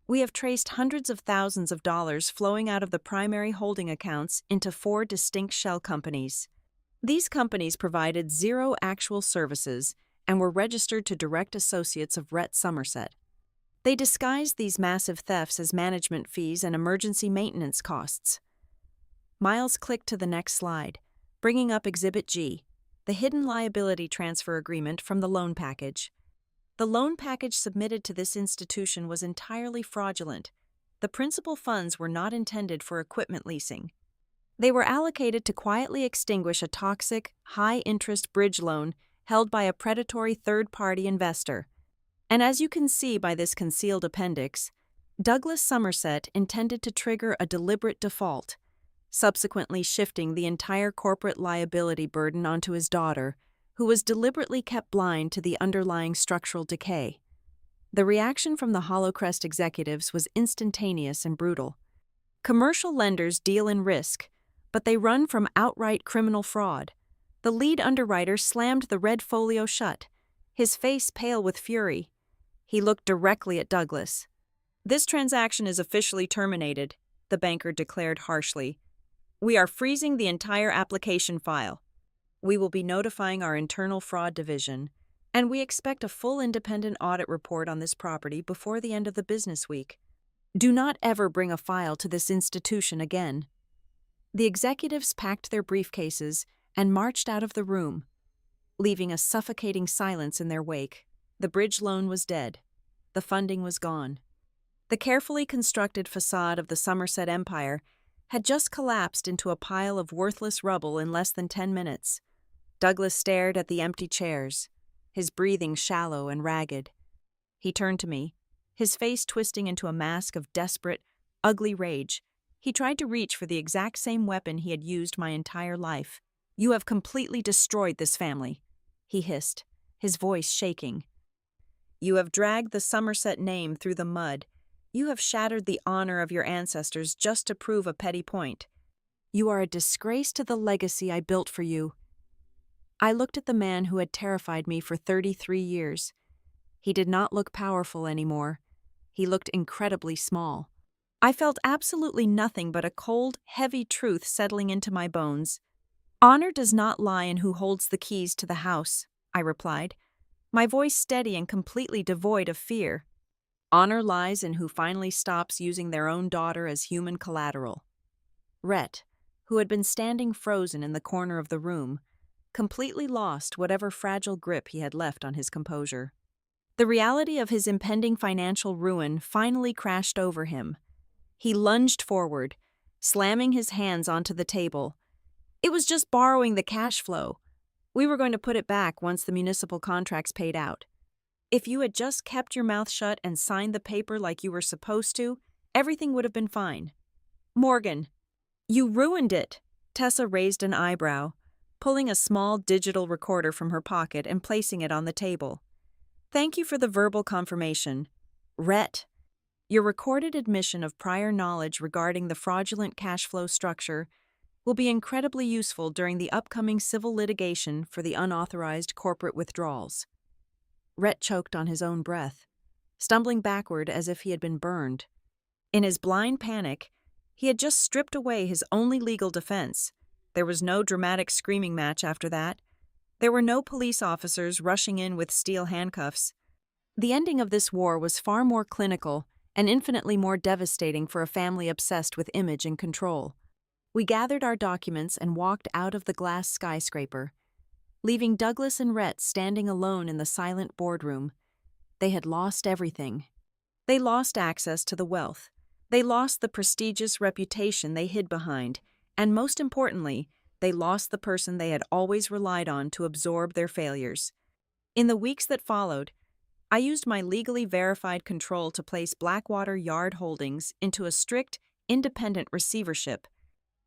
Speaker 1: We have traced hundreds of thousands of dollars flowing out of the primary holding accounts into 4 distinct shell companies. These companies provided 0 actual services and were registered to direct associates of Rhett Somerset. They disguised these massive thefts as management fees and emergency maintenance costs." Miles clicked to the next slide, bringing up Exhibit G, the hidden liability transfer agreement from the loan package. The loan package submitted to this institution was entirely fraudulent. The principal funds were not intended for equipment leasing. They were allocated to quietly extinguish a toxic, high-interest bridge loan held by a predatory third-party investor. And as you can see by this concealed appendix, Douglas Somerset intended to trigger a deliberate default, subsequently shifting the entire corporate liability burden onto his daughter, who was deliberately kept blind to the underlying structural decay. The reaction from the Hollow Crest executives was instantaneous and brutal. Commercial lenders deal in risk, but they run from outright criminal fraud. The lead underwriter slammed the red folio shut, his face pale with fury. He looked directly at Douglas. "This transaction is officially terminated," the banker declared harshly. "We are freezing the entire application file. We will be notifying our internal fraud division, and we expect a full independent audit report on this property before the end of the business week. Do not ever bring a file to this institution again." The executives packed their briefcases and marched out of the room, leaving a suffocating silence in their wake. The bridge loan was dead. The funding was gone. The carefully constructed facade of the Somerset Empire had just collapsed into a pile of worthless rubble in less than 10 minutes. Douglas stared at the empty chairs, his breathing shallow and ragged. He turned to me, his face twisting into a mask of desperate, ugly rage. He tried to reach for the exact same weapon he had used my entire life. "You have completely destroyed this family," he hissed, his voice shaking. "You have dragged the Somerset name through the mud. You have shattered the honor of your ancestors just to prove a petty point. You are a disgrace to the legacy I built for you." I looked at the man who had terrified me for 33 years. He did not look powerful anymore. He looked incredibly small. I felt absolutely nothing but a cold, heavy truth settling into my bones. "Honor does not lie in who holds the keys to the house," I replied, my voice steady and completely devoid of fear. "Honor lies in who finally stops using their own daughter as human collateral." Rhett, who had been standing frozen in the corner of the room, completely lost whatever fragile grip he had left on his composure. The reality of his impending financial ruin finally crashed over him. He lunged forward, slamming his hands onto the table. "It was just borrowing the cash flow. We were going to put it back once the municipal contracts paid out. If you had just kept your mouth shut and signed the paper like you were supposed to, everything would have been fine." "Morgan, you ruined it." Tessa raised an eyebrow, pulling a small digital recorder from her pocket and placing it on the table. "Thank you for the verbal confirmation. Rhett, your recorded admission of prior knowledge regarding the fraudulent cash flow structure will be incredibly useful during the upcoming civil litigation for the unauthorized corporate withdrawals." Rhett choked on his own breath, stumbling backward as if he had been burned. In his blind panic, he had just stripped away his only legal defense. There was no dramatic screaming match after that. There were no police officers rushing in with steel handcuffs. The ending of this war was far more clinical and infinitely more devastating for a family obsessed with image and control. We gathered our documents and walked out of the glass skyscraper, leaving Douglas and Rhett standing alone in the silent boardroom. They had lost everything. They lost access to the wealth. They lost the prestigious reputation they hid behind, and most importantly, they lost the person they had always relied on to absorb their failures. In the weeks that followed, I used my legally verified control to place Blackwater Yard Holdings into a strict, independent receivership.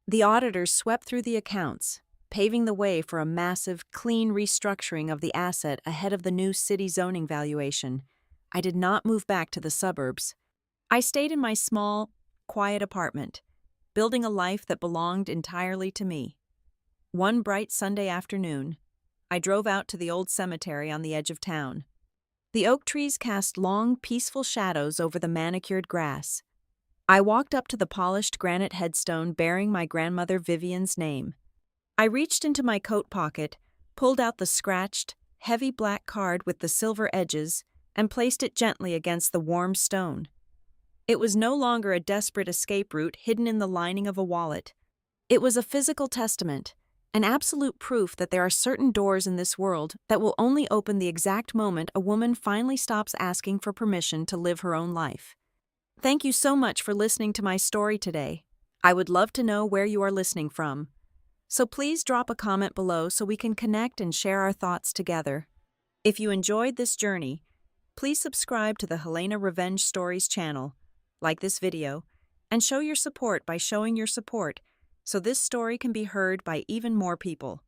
Speaker 1: The auditors swept through the accounts, paving the way for a massive, clean restructuring of the asset ahead of the new city zoning valuation. I did not move back to the suburbs. I stayed in my small, quiet apartment, building a life that belonged entirely to me. One bright Sunday afternoon, I drove out to the old cemetery on the edge of town. The oak trees cast long, peaceful shadows over the manicured grass. I walked up to the polished granite headstone bearing my grandmother Vivian's name. I reached into my coat pocket, pulled out the scratched, heavy black card with the silver edges, and placed it gently against the warm stone. It was no longer a desperate escape route hidden in the lining of a wallet. It was a physical testament, an absolute proof that there are certain doors in this world that will only open the exact moment a woman finally stops asking for permission to live her own life. Thank you so much for listening to my story today. I would love to know where you are listening from. So please drop a comment below so we can connect and share our thoughts together. If you enjoyed this journey, please subscribe to the Helena Revenge Stories channel, like this video, and show your support by showing your support so this story can be heard by even more people.